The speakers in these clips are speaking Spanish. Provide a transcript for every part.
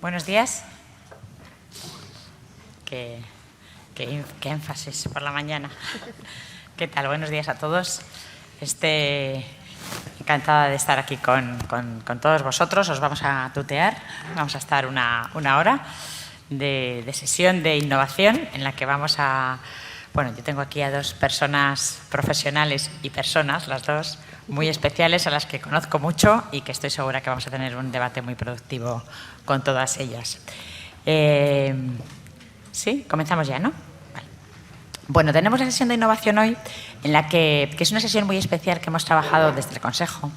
Buenos días. Qué énfasis por la mañana. ¿Qué tal? Buenos días a todos. Encantada de estar aquí con todos vosotros. Os vamos a tutear. Vamos a estar una hora de sesión de innovación en la que vamos a... Bueno, yo tengo aquí a dos personas profesionales y personas, las dos, muy especiales, a las que conozco mucho y que estoy segura que vamos a tener un debate muy productivo con todas ellas. Sí, comenzamos ya, ¿no? Vale. Bueno, tenemos la sesión de innovación hoy, en la que es una sesión muy especial que hemos trabajado desde el Consejo,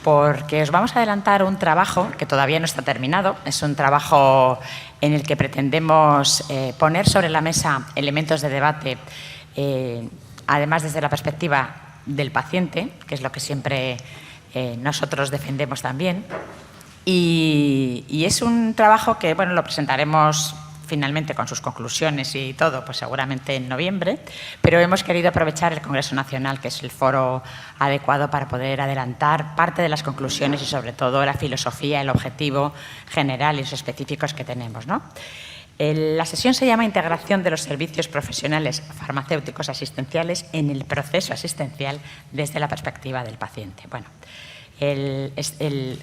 porque os vamos a adelantar un trabajo que todavía no está terminado. Es un trabajo en el que pretendemos poner sobre la mesa elementos de debate, además desde la perspectiva del paciente, que es lo que siempre nosotros defendemos también. Y es un trabajo que, bueno, lo presentaremos finalmente con sus conclusiones y todo, pues seguramente en noviembre, pero hemos querido aprovechar el Congreso Nacional, que es el foro adecuado para poder adelantar parte de las conclusiones y sobre todo la filosofía, el objetivo general y los específicos que tenemos, ¿no? La sesión se llama Integración de los servicios profesionales farmacéuticos asistenciales en el proceso asistencial desde la perspectiva del paciente. Bueno,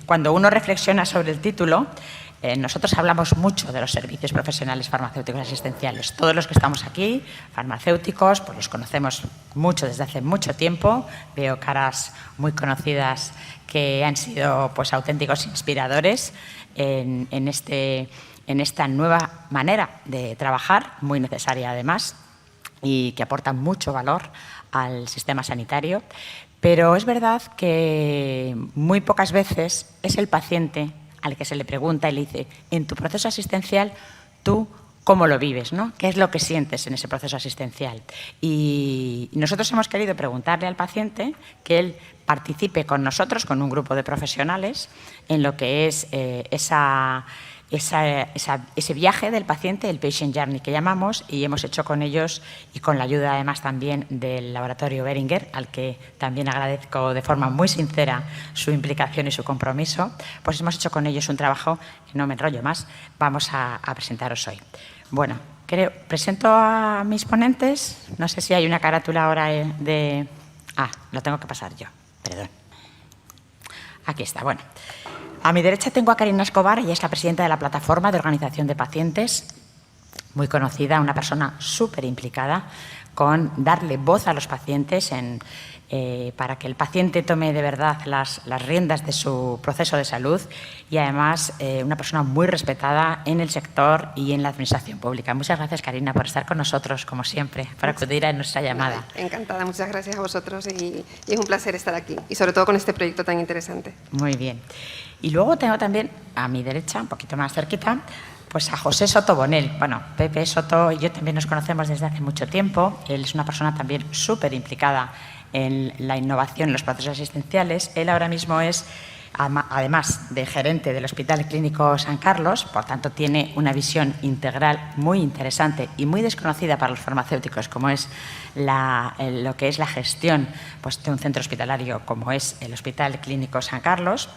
cuando uno reflexiona sobre el título, nosotros hablamos mucho de los servicios profesionales farmacéuticos asistenciales. Todos los que estamos aquí, farmacéuticos, pues los conocemos mucho desde hace mucho tiempo. Veo caras muy conocidas que han sido pues auténticos inspiradores en esta nueva manera de trabajar, muy necesaria además, y que aporta mucho valor al sistema sanitario. Pero es verdad que muy pocas veces es el paciente al que se le pregunta y le dice, en tu proceso asistencial, ¿tú cómo lo vives, ¿no? ¿Qué es lo que sientes en ese proceso asistencial? Y nosotros hemos querido preguntarle al paciente que él participe con nosotros, con un grupo de profesionales, en lo que es ese viaje del paciente, el patient journey que llamamos, y hemos hecho con ellos y con la ayuda además también del laboratorio Boehringer, al que también agradezco de forma muy sincera su implicación y su compromiso, pues hemos hecho con ellos un trabajo que no me enrollo más, vamos a presentaros hoy. Bueno, presento a mis ponentes, no sé si hay una carátula ahora de... lo tengo que pasar yo, perdón. Aquí está, bueno. A mi derecha tengo a Karina Escobar, ella es la presidenta de la Plataforma de Organización de Pacientes, muy conocida, una persona súper implicada con darle voz a los pacientes para que el paciente tome de verdad las riendas de su proceso de salud y además una persona muy respetada en el sector y en la administración pública. Muchas gracias, Karina, por estar con nosotros, como siempre, por acudir a nuestra llamada. Encantada, muchas gracias a vosotros y es un placer estar aquí y sobre todo con este proyecto tan interesante. Muy bien. Y luego tengo también a mi derecha, un poquito más cerquita, pues a José Soto Bonel. Bueno, Pepe Soto y yo también nos conocemos desde hace mucho tiempo. Él es una persona también súper implicada en la innovación en los procesos asistenciales. Él ahora mismo es, además de gerente del Hospital Clínico San Carlos, por tanto tiene una visión integral muy interesante y muy desconocida para los farmacéuticos, como es lo que es la gestión pues, de un centro hospitalario como es el Hospital Clínico San Carlos.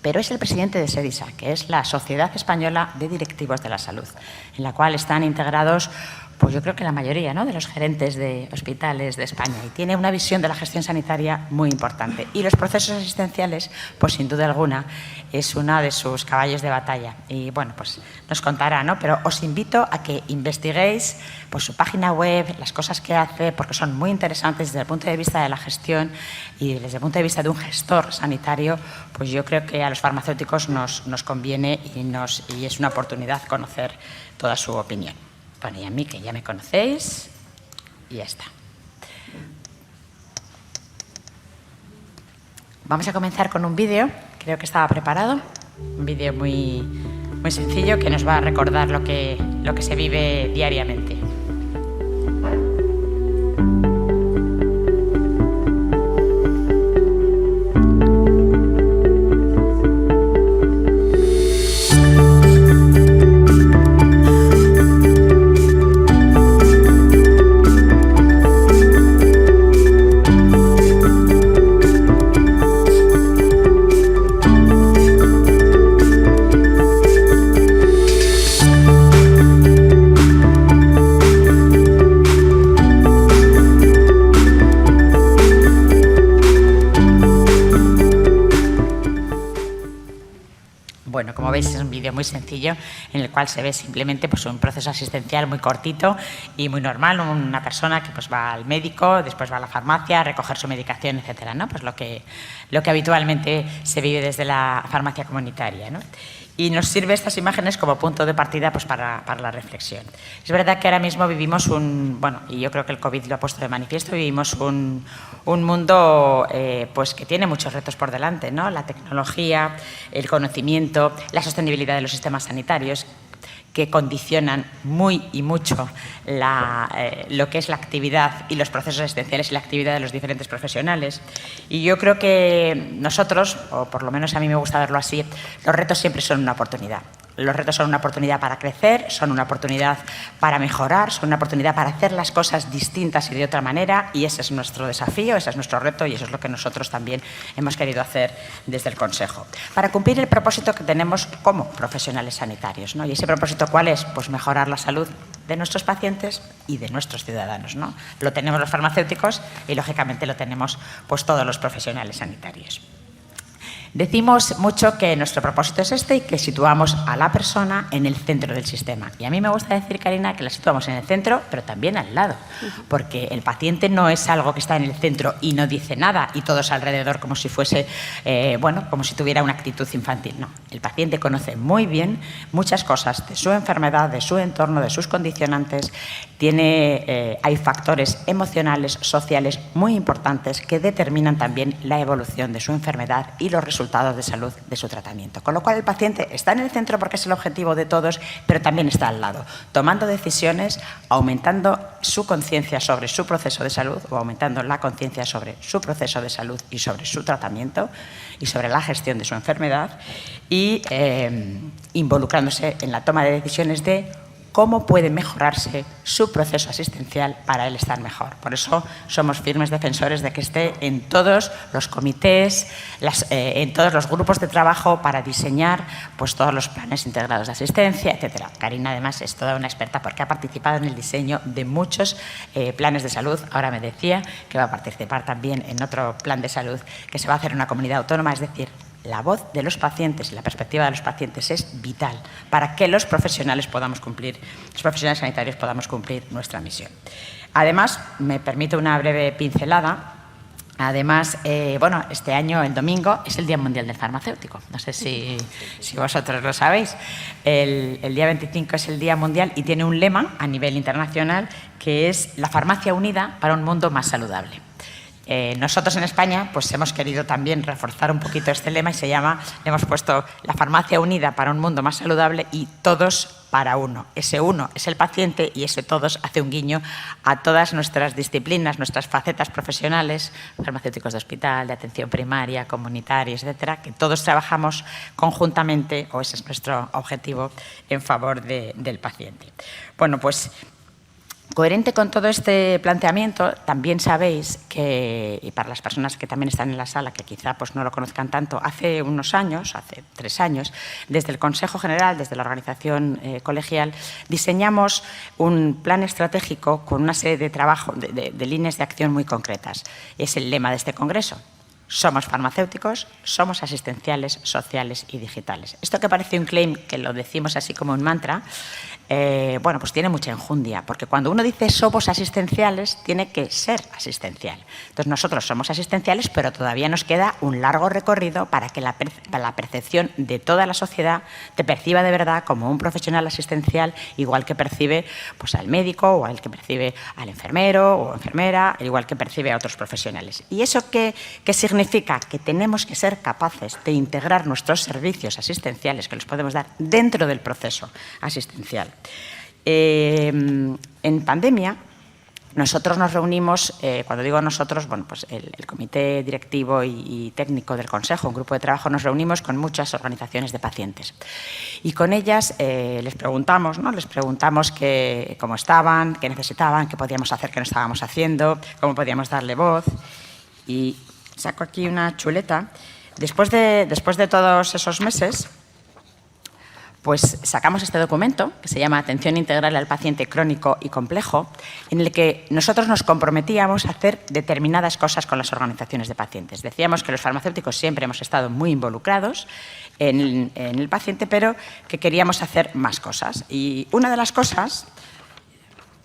Pero es el presidente de SEDISA, que es la Sociedad Española de Directivos de la Salud, en la cual están integrados, pues yo creo que la mayoría, ¿no?, de los gerentes de hospitales de España, y tiene una visión de la gestión sanitaria muy importante. Y los procesos asistenciales, pues sin duda alguna, es uno de sus caballos de batalla. Y bueno, pues nos contará, ¿no? Pero os invito a que investiguéis pues, su página web, las cosas que hace, porque son muy interesantes desde el punto de vista de la gestión y desde el punto de vista de un gestor sanitario, pues yo creo que a los farmacéuticos nos conviene y es una oportunidad conocer toda su opinión. Bueno, y a mí, que ya me conocéis, y ya está. Vamos a comenzar con un vídeo, creo que estaba preparado, un vídeo muy, muy sencillo que nos va a recordar lo que se vive diariamente. Bueno, como veis es un vídeo muy sencillo en el cual se ve simplemente pues, un proceso asistencial muy cortito y muy normal, una persona que pues, va al médico, después va a la farmacia a recoger su medicación, etcétera, ¿no? Pues lo que habitualmente se vive desde la farmacia comunitaria, ¿no? Y nos sirve estas imágenes como punto de partida pues, para la reflexión. Es verdad que ahora mismo vivimos y yo creo que el COVID lo ha puesto de manifiesto, vivimos un mundo pues, que tiene muchos retos por delante, ¿no? La tecnología, el conocimiento, la sostenibilidad de los sistemas sanitarios, que condicionan muy y mucho lo que es la actividad y los procesos asistenciales y la actividad de los diferentes profesionales. Y yo creo que nosotros, o por lo menos a mí me gusta verlo así, los retos siempre son una oportunidad. Los retos son una oportunidad para crecer, son una oportunidad para mejorar, son una oportunidad para hacer las cosas distintas y de otra manera, y ese es nuestro desafío, ese es nuestro reto y eso es lo que nosotros también hemos querido hacer desde el Consejo. Para cumplir el propósito que tenemos como profesionales sanitarios, ¿no? Y ese propósito, ¿cuál es? Pues mejorar la salud de nuestros pacientes y de nuestros ciudadanos, ¿no? Lo tenemos los farmacéuticos y, lógicamente, lo tenemos pues, todos los profesionales sanitarios. Decimos mucho que nuestro propósito es este y que situamos a la persona en el centro del sistema. Y a mí me gusta decir, Karina, que la situamos en el centro, pero también al lado. Porque el paciente no es algo que está en el centro y no dice nada y todos alrededor como si fuese, como si tuviera una actitud infantil. No, el paciente conoce muy bien muchas cosas de su enfermedad, de su entorno, de sus condicionantes. Hay factores emocionales, sociales muy importantes que determinan también la evolución de su enfermedad y los resultados de salud de su tratamiento. Con lo cual el paciente está en el centro porque es el objetivo de todos, pero también está al lado, tomando decisiones, aumentando su conciencia sobre su proceso de salud o aumentando la conciencia sobre su proceso de salud y sobre su tratamiento y sobre la gestión de su enfermedad y involucrándose en la toma de decisiones de cómo puede mejorarse su proceso asistencial para él estar mejor. Por eso somos firmes defensores de que esté en todos los comités, en todos los grupos de trabajo para diseñar pues, todos los planes integrados de asistencia, etc. Karina, además, es toda una experta porque ha participado en el diseño de muchos planes de salud. Ahora me decía que va a participar también en otro plan de salud que se va a hacer en una comunidad autónoma, es decir, la voz de los pacientes y la perspectiva de los pacientes es vital para que los profesionales sanitarios podamos cumplir nuestra misión. Además, me permito una breve pincelada. Además, este año, el domingo, es el Día Mundial del Farmacéutico. No sé si vosotros lo sabéis. El día 25 es el Día Mundial y tiene un lema a nivel internacional que es la farmacia unida para un mundo más saludable. Nosotros en España pues hemos querido también reforzar un poquito este lema y le hemos puesto la farmacia unida para un mundo más saludable y todos para uno. Ese uno es el paciente y ese todos hace un guiño a todas nuestras disciplinas, nuestras facetas profesionales, farmacéuticos de hospital, de atención primaria, comunitarios, etcétera, que todos trabajamos conjuntamente, o ese es nuestro objetivo, en favor del paciente. Bueno, pues coherente con todo este planteamiento, también sabéis que, y para las personas que también están en la sala, que quizá pues, no lo conozcan tanto, hace unos años, hace 3 años, desde el Consejo General, desde la organización colegial, diseñamos un plan estratégico con una serie de trabajo, de líneas de acción muy concretas. Es el lema de este congreso. Somos farmacéuticos, somos asistenciales, sociales y digitales. Esto que parece un claim, que lo decimos así como un mantra, pues tiene mucha enjundia, porque cuando uno dice somos asistenciales, tiene que ser asistencial. Entonces nosotros somos asistenciales, pero todavía nos queda un largo recorrido para que la percepción de toda la sociedad te perciba de verdad como un profesional asistencial, igual que percibe pues, al médico o al que percibe al enfermero o enfermera, igual que percibe a otros profesionales. ¿Y eso qué significa? Que tenemos que ser capaces de integrar nuestros servicios asistenciales, que los podemos dar dentro del proceso asistencial. En pandemia, nosotros nos reunimos, cuando digo nosotros, pues el comité directivo y técnico del Consejo, un grupo de trabajo, nos reunimos con muchas organizaciones de pacientes. Y con ellas les preguntamos cómo estaban, qué necesitaban, qué podíamos hacer, qué no estábamos haciendo, cómo podíamos darle voz. Y saco aquí una chuleta. Después de todos esos meses, pues sacamos este documento que se llama Atención Integral al Paciente Crónico y Complejo, en el que nosotros nos comprometíamos a hacer determinadas cosas con las organizaciones de pacientes. Decíamos que los farmacéuticos siempre hemos estado muy involucrados en el paciente, pero que queríamos hacer más cosas. Y una de las cosas,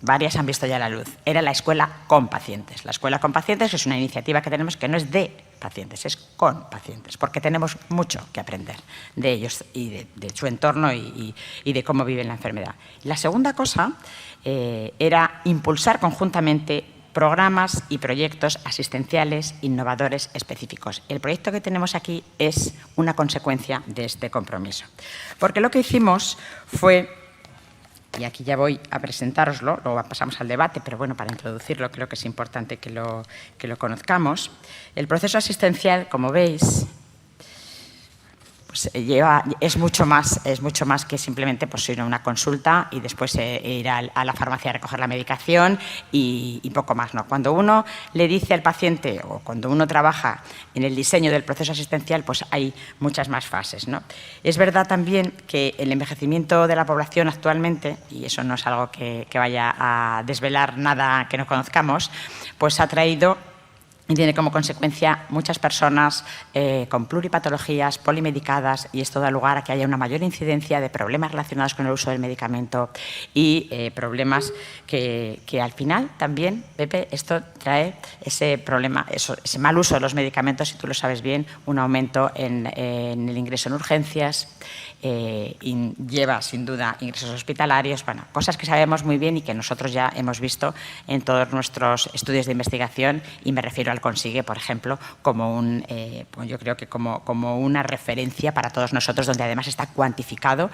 varias han visto ya la luz, era la escuela con pacientes. La escuela con pacientes es una iniciativa que tenemos que no es de pacientes, es con pacientes, porque tenemos mucho que aprender de ellos y de su entorno y de cómo viven la enfermedad. La segunda cosa era impulsar conjuntamente programas y proyectos asistenciales innovadores específicos. El proyecto que tenemos aquí es una consecuencia de este compromiso, porque lo que hicimos fue, y aquí ya voy a presentároslo, luego pasamos al debate, pero bueno, para introducirlo creo que es importante que lo conozcamos. El proceso asistencial, como veis, pues es mucho más que simplemente pues, ir a una consulta y después ir a la farmacia a recoger la medicación y poco más, ¿no? Cuando uno le dice al paciente o cuando uno trabaja en el diseño del proceso asistencial, pues hay muchas más fases, ¿no? Es verdad también que el envejecimiento de la población actualmente, y eso no es algo que vaya a desvelar nada que no conozcamos, pues ha traído y tiene como consecuencia muchas personas con pluripatologías, polimedicadas, y esto da lugar a que haya una mayor incidencia de problemas relacionados con el uso del medicamento y problemas que al final también, Pepe, esto trae ese problema, ese mal uso de los medicamentos, y tú lo sabes bien, un aumento en el ingreso en urgencias, y lleva sin duda ingresos hospitalarios, bueno, cosas que sabemos muy bien y que nosotros ya hemos visto en todos nuestros estudios de investigación, y me refiero al CONSIGUE, por ejemplo, como yo creo que como una referencia para todos nosotros, donde además está cuantificado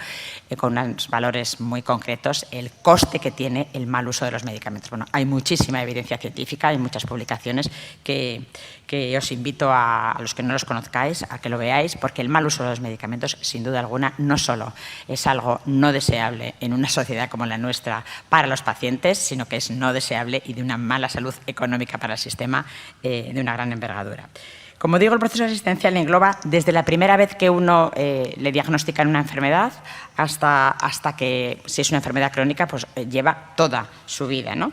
con unos valores muy concretos el coste que tiene el mal uso de los medicamentos. Bueno, hay muchísima evidencia científica, hay muchas publicaciones que os invito a los que no los conozcáis a que lo veáis, porque el mal uso de los medicamentos, sin duda alguna, no solo es algo no deseable en una sociedad como la nuestra para los pacientes, sino que es no deseable y de una mala salud económica para el sistema de una gran envergadura. Como digo, el proceso asistencial engloba desde la primera vez que uno le diagnostican una enfermedad hasta que, si es una enfermedad crónica, pues lleva toda su vida, ¿no?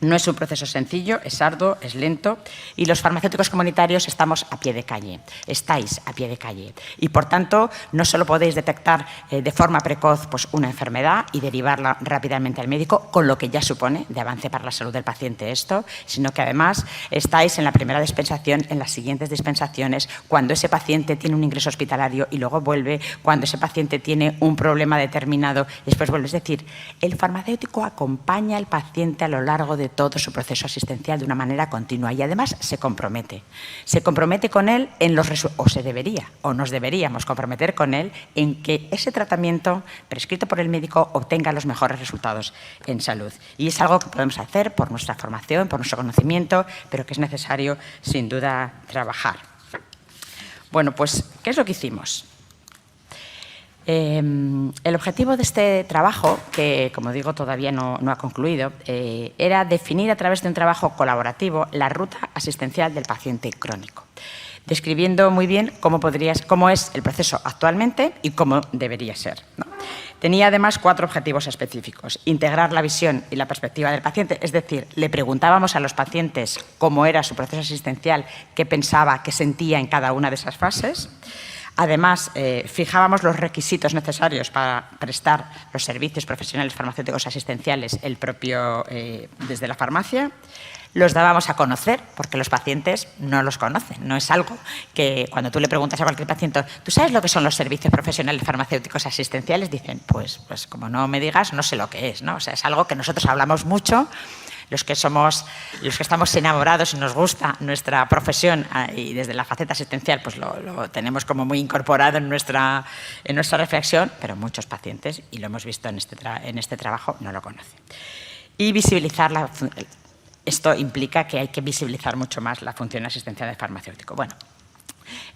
No es un proceso sencillo, es arduo, es lento, y los farmacéuticos comunitarios estamos a pie de calle, estáis a pie de calle, y por tanto no solo podéis detectar de forma precoz pues, una enfermedad y derivarla rápidamente al médico, con lo que ya supone de avance para la salud del paciente esto, sino que además estáis en la primera dispensación, en las siguientes dispensaciones, cuando ese paciente tiene un ingreso hospitalario y luego vuelve, cuando ese paciente tiene un problema determinado y después vuelve. Es decir, el farmacéutico acompaña al paciente a lo largo de todo su proceso asistencial de una manera continua y además se compromete con él en los resultados, o se debería, o nos deberíamos comprometer con él en que ese tratamiento prescrito por el médico obtenga los mejores resultados en salud. Y es algo que podemos hacer por nuestra formación, por nuestro conocimiento, pero que es necesario sin duda trabajar. Bueno, pues, ¿qué es lo que hicimos? El objetivo de este trabajo, que como digo todavía no ha concluido, era definir a través de un trabajo colaborativo la ruta asistencial del paciente crónico, describiendo muy bien cómo es el proceso actualmente y cómo debería ser, ¿no? Tenía además 4 objetivos específicos: integrar la visión y la perspectiva del paciente, es decir, le preguntábamos a los pacientes cómo era su proceso asistencial, qué pensaba, qué sentía en cada una de esas fases. Además, fijábamos los requisitos necesarios para prestar los servicios profesionales farmacéuticos asistenciales desde la farmacia. Los dábamos a conocer, porque los pacientes no los conocen. No es algo que cuando tú le preguntas a cualquier paciente, ¿tú sabes lo que son los servicios profesionales farmacéuticos asistenciales? Dicen, pues como no me digas, no sé lo que es, ¿no? O sea, es algo que nosotros hablamos mucho. Los que estamos enamorados y nos gusta nuestra profesión y desde la faceta asistencial pues lo tenemos como muy incorporado en nuestra reflexión, pero muchos pacientes, y lo hemos visto en este trabajo, no lo conocen. Y visibilizar esto implica que hay que visibilizar mucho más la función asistencial del farmacéutico. Bueno,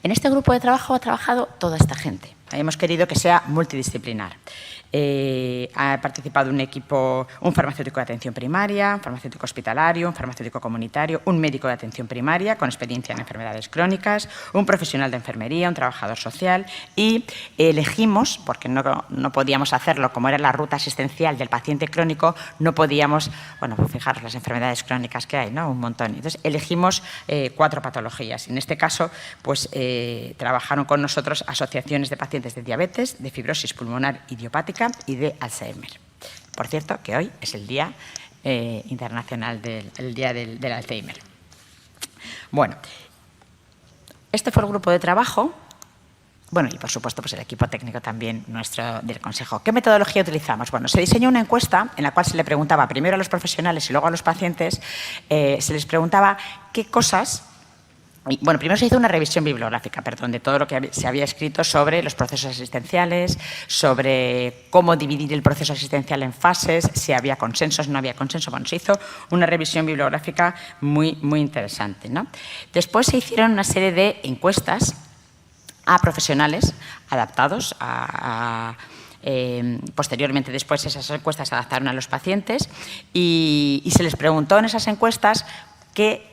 en este grupo de trabajo ha trabajado toda esta gente. hemos querido que sea multidisciplinar. Ha participado un equipo, un farmacéutico de atención primaria, un farmacéutico hospitalario, un farmacéutico comunitario, un médico de atención primaria con experiencia en enfermedades crónicas, un profesional de enfermería, un trabajador social y elegimos, porque no podíamos hacerlo, como era la ruta asistencial del paciente crónico, no podíamos, bueno, pues fijaros las enfermedades crónicas que hay, ¿no? Un montón. Entonces, elegimos 4 patologías. En este caso, pues trabajaron con nosotros asociaciones de pacientes de diabetes, de fibrosis pulmonar idiopática y de Alzheimer. Por cierto, que hoy es el Día Internacional del Alzheimer. Bueno, este fue el grupo de trabajo. Bueno, y por supuesto, pues el equipo técnico también nuestro del Consejo. ¿Qué metodología utilizamos? Bueno, se diseñó una encuesta en la cual se le preguntaba primero a los profesionales y luego a los pacientes, se les preguntaba qué cosas. Bueno, primero se hizo una revisión bibliográfica, de todo lo que se había escrito sobre los procesos asistenciales, sobre cómo dividir el proceso asistencial en fases, si había consensos, no había consenso. Bueno, se hizo una revisión bibliográfica muy, muy interesante, ¿no? Después se hicieron una serie de encuestas a profesionales adaptados posteriormente, después esas encuestas se adaptaron a los pacientes y se les preguntó en esas encuestas qué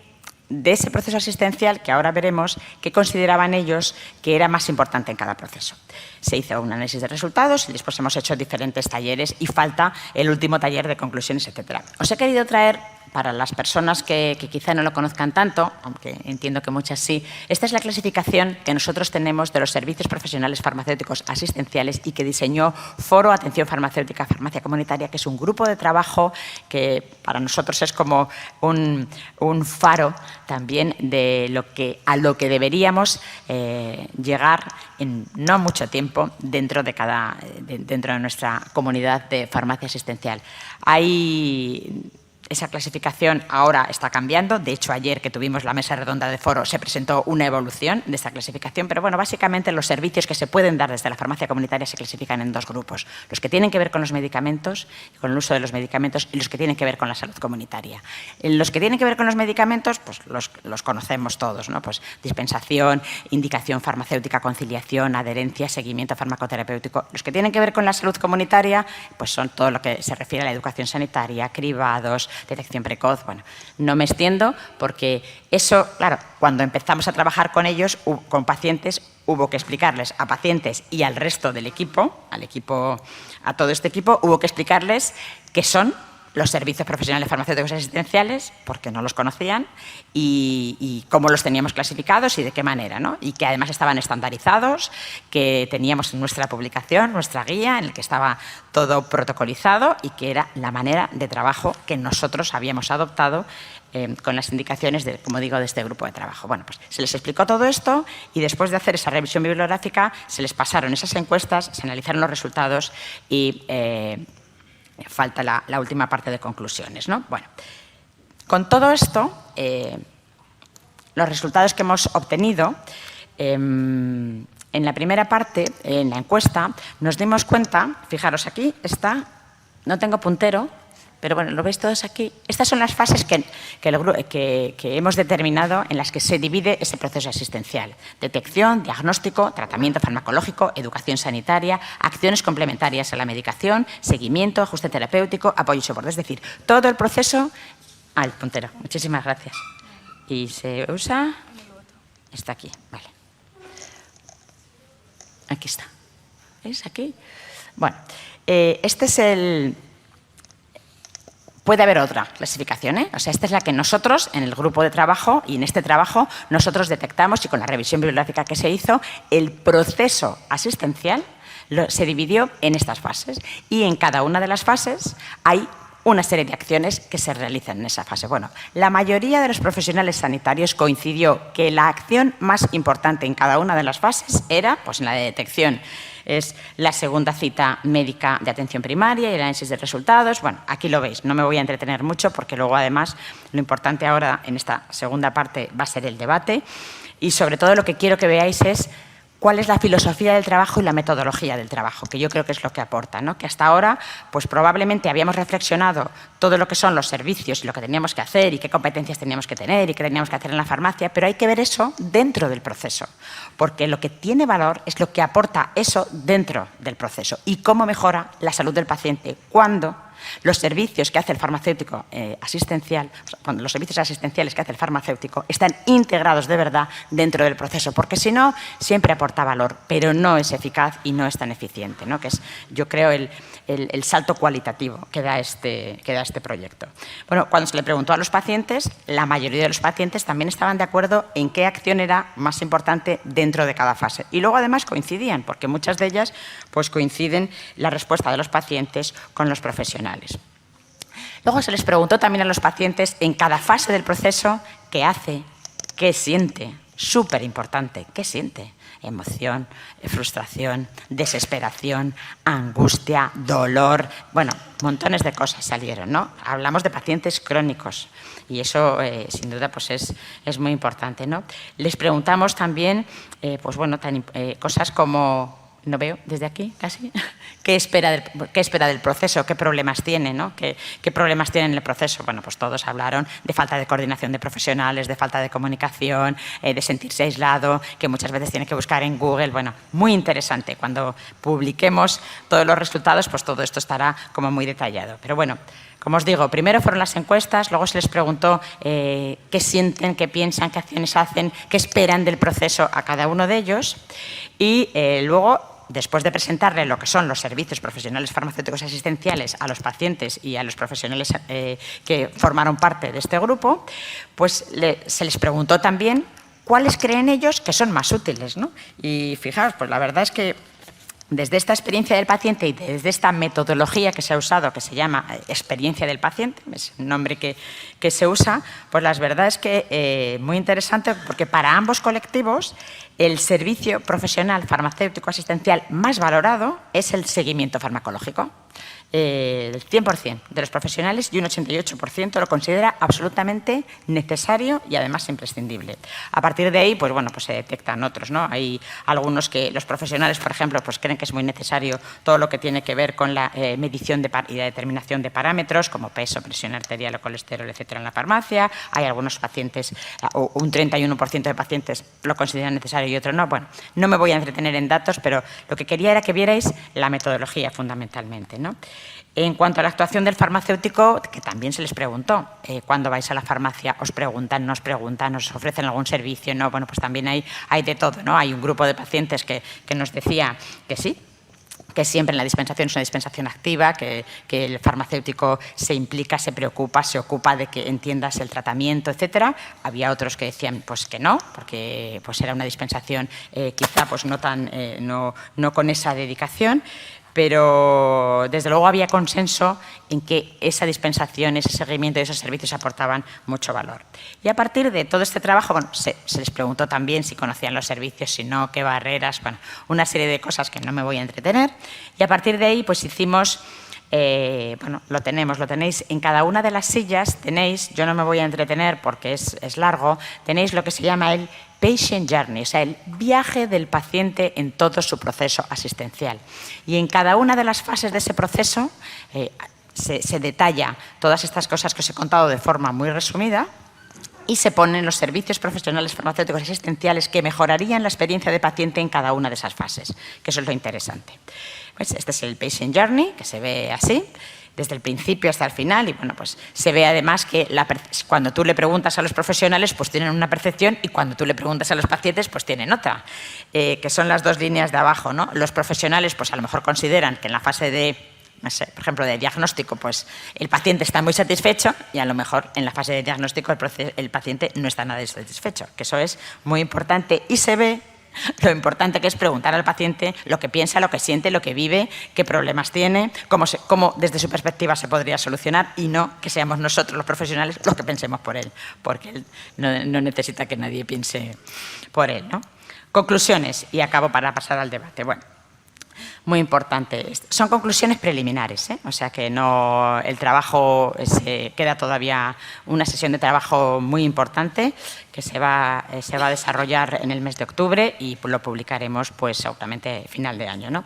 de ese proceso asistencial, que ahora veremos, qué consideraban ellos que era más importante en cada proceso. Se hizo un análisis de resultados y después hemos hecho diferentes talleres y falta el último taller de conclusiones, etc. Os he querido traer, para las personas que quizá no lo conozcan tanto, aunque entiendo que muchas sí, esta es la clasificación que nosotros tenemos de los servicios profesionales farmacéuticos asistenciales y que diseñó Foro Atención Farmacéutica Farmacia Comunitaria, que es un grupo de trabajo que para nosotros es como un faro también de a lo que deberíamos llegar en no mucho tiempo dentro de nuestra comunidad de farmacia asistencial. Esa clasificación ahora está cambiando. De hecho, ayer que tuvimos la mesa redonda de Foro se presentó una evolución de esta clasificación, pero bueno, básicamente los servicios que se pueden dar desde la farmacia comunitaria se clasifican en 2 grupos. Los que tienen que ver con los medicamentos, con el uso de los medicamentos, y los que tienen que ver con la salud comunitaria. Los que tienen que ver con los medicamentos, pues los conocemos todos, ¿no? Pues dispensación, indicación farmacéutica, conciliación, adherencia, seguimiento farmacoterapéutico. Los que tienen que ver con la salud comunitaria, pues son todo lo que se refiere a la educación sanitaria, cribados, detección precoz. Bueno, no me extiendo porque eso, claro, cuando empezamos a trabajar con ellos, con pacientes, hubo que explicarles a pacientes y al resto del equipo, a todo este equipo, hubo que explicarles qué son los servicios profesionales farmacéuticos asistenciales, porque no los conocían, y cómo los teníamos clasificados y de qué manera, ¿no? Y que además estaban estandarizados, que teníamos nuestra publicación, nuestra guía, en el que estaba todo protocolizado y que era la manera de trabajo que nosotros habíamos adoptado con las indicaciones, como digo, de este grupo de trabajo. Bueno, pues se les explicó todo esto y después de hacer esa revisión bibliográfica se les pasaron esas encuestas, se analizaron los resultados y falta la última parte de conclusiones, ¿no? Bueno, con todo esto, los resultados que hemos obtenido, en la primera parte, en la encuesta, nos dimos cuenta, fijaros aquí, no tengo puntero, pero bueno, lo veis todos aquí. Estas son las fases que hemos determinado en las que se divide ese proceso asistencial. Detección, diagnóstico, tratamiento farmacológico, educación sanitaria, acciones complementarias a la medicación, seguimiento, ajuste terapéutico, apoyo y soporte. Es decir, todo el proceso... el puntero. Muchísimas gracias. Y se usa... Está aquí, vale. Aquí está. ¿Veis? Aquí. Bueno, este es el... Puede haber otra clasificación, ¿eh? O sea, esta es la que nosotros, en el grupo de trabajo y en este trabajo, nosotros detectamos y con la revisión bibliográfica que se hizo, el proceso asistencial se dividió en estas fases y en cada una de las fases hay una serie de acciones que se realizan en esa fase. Bueno, la mayoría de los profesionales sanitarios coincidió que la acción más importante en cada una de las fases era, pues en la de detección, es la segunda cita médica de atención primaria y el análisis de resultados. Bueno, aquí lo veis, no me voy a entretener mucho porque luego además lo importante ahora en esta segunda parte va a ser el debate y sobre todo lo que quiero que veáis es cuál es la filosofía del trabajo y la metodología del trabajo, que yo creo que es lo que aporta, ¿no? Que hasta ahora, pues probablemente habíamos reflexionado todo lo que son los servicios y lo que teníamos que hacer y qué competencias teníamos que tener y qué teníamos que hacer en la farmacia, pero hay que ver eso dentro del proceso, porque lo que tiene valor es lo que aporta eso dentro del proceso y cómo mejora la salud del paciente cuando los servicios que hace el farmacéutico asistencial, cuando los servicios asistenciales que hace el farmacéutico están integrados de verdad dentro del proceso, porque si no, siempre aporta valor, pero no es eficaz y no es tan eficiente, ¿no? Que es, yo creo, el salto cualitativo que da este proyecto. Bueno, cuando se le preguntó a los pacientes, la mayoría de los pacientes también estaban de acuerdo en qué acción era más importante dentro de cada fase. Y luego, además, coincidían, porque muchas de ellas pues, coinciden la respuesta de los pacientes con los profesionales. Luego se les preguntó también a los pacientes en cada fase del proceso qué hace, qué siente. Súper importante, ¿qué siente? Emoción, frustración, desesperación, angustia, dolor. Bueno, montones de cosas salieron, ¿no? Hablamos de pacientes crónicos y eso, sin duda, pues es muy importante, ¿no? Les preguntamos también, pues bueno, cosas como... No veo desde aquí, casi. ¿Qué espera del proceso? ¿Qué problemas tiene? ¿No? ¿Qué problemas tiene en el proceso? Bueno, pues todos hablaron de falta de coordinación de profesionales, de falta de comunicación, de sentirse aislado, que muchas veces tiene que buscar en Google. Bueno, muy interesante. Cuando publiquemos todos los resultados, pues todo esto estará como muy detallado. Pero bueno, como os digo, primero fueron las encuestas, luego se les preguntó qué sienten, qué piensan, qué acciones hacen, qué esperan del proceso a cada uno de ellos y luego, después de presentarle lo que son los servicios profesionales farmacéuticos asistenciales a los pacientes y a los profesionales que formaron parte de este grupo, pues se les preguntó también cuáles creen ellos que son más útiles, ¿no? Y fijaos, pues la verdad es que desde esta experiencia del paciente y desde esta metodología que se ha usado, que se llama experiencia del paciente, es el nombre que se usa, pues la verdad es que muy interesante porque para ambos colectivos el servicio profesional farmacéutico asistencial más valorado es el seguimiento farmacológico. El 100% de los profesionales y un 88% lo considera absolutamente necesario y además imprescindible. A partir de ahí, pues bueno, pues se detectan otros, ¿no? Hay algunos que los profesionales, por ejemplo, pues creen que es muy necesario todo lo que tiene que ver con la medición y la determinación de parámetros como peso, presión arterial o colesterol, etcétera, en la farmacia. Hay algunos pacientes, o un 31% de pacientes lo consideran necesario y otros no. Bueno, no me voy a entretener en datos, pero lo que quería era que vierais la metodología fundamentalmente, ¿no? En cuanto a la actuación del farmacéutico, que también se les preguntó, cuando vais a la farmacia os preguntan, nos ofrecen algún servicio, no, bueno, pues también hay de todo, ¿no? Hay un grupo de pacientes que nos decía que sí, que siempre en la dispensación es una dispensación activa, que el farmacéutico se implica, se preocupa, se ocupa de que entiendas el tratamiento, etcétera. Había otros que decían pues que no, porque pues era una dispensación quizá pues no con esa dedicación. Pero desde luego había consenso en que esa dispensación, ese seguimiento y esos servicios aportaban mucho valor. Y a partir de todo este trabajo, bueno, se les preguntó también si conocían los servicios, si no, qué barreras, bueno, una serie de cosas que no me voy a entretener. Y a partir de ahí, pues hicimos, bueno, lo tenéis en cada una de las sillas, yo no me voy a entretener porque es largo, tenéis lo que se llama el Patient Journey, o sea, el viaje del paciente en todo su proceso asistencial. Y en cada una de las fases de ese proceso se detalla todas estas cosas que os he contado de forma muy resumida y se ponen los servicios profesionales farmacéuticos asistenciales que mejorarían la experiencia del paciente en cada una de esas fases, que eso es lo interesante. Pues este es el Patient Journey, que se ve así, desde el principio hasta el final, y bueno, pues se ve además que cuando tú le preguntas a los profesionales, pues tienen una percepción, y cuando tú le preguntas a los pacientes, pues tienen otra, que son las dos líneas de abajo, ¿no? Los profesionales, pues a lo mejor consideran que en la fase de, no sé, por ejemplo, de diagnóstico, pues el paciente está muy satisfecho y a lo mejor en la fase de diagnóstico el paciente no está nada satisfecho, que eso es muy importante y se ve lo importante que es preguntar al paciente lo que piensa, lo que siente, lo que vive, qué problemas tiene, cómo desde su perspectiva se podría solucionar y no que seamos nosotros los profesionales los que pensemos por él, porque él no necesita que nadie piense por él, ¿no? Conclusiones, y acabo para pasar al debate. Bueno, Muy importante. Son conclusiones preliminares, ¿eh? O sea que no, el trabajo, queda todavía una sesión de trabajo muy importante que se va a desarrollar en el mes de octubre y lo publicaremos pues seguramente final de año, ¿no?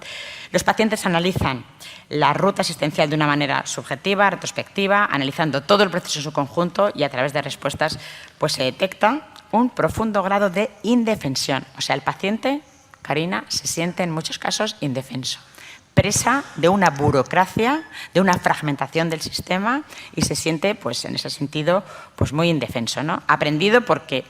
Los pacientes analizan la ruta asistencial de una manera subjetiva, retrospectiva, analizando todo el proceso en su conjunto y a través de respuestas pues se detecta un profundo grado de indefensión. O sea, el paciente, Karina, se siente en muchos casos indefenso, presa de una burocracia, de una fragmentación del sistema y se siente, pues, en ese sentido, pues, muy indefenso, ¿no? Aprendido porque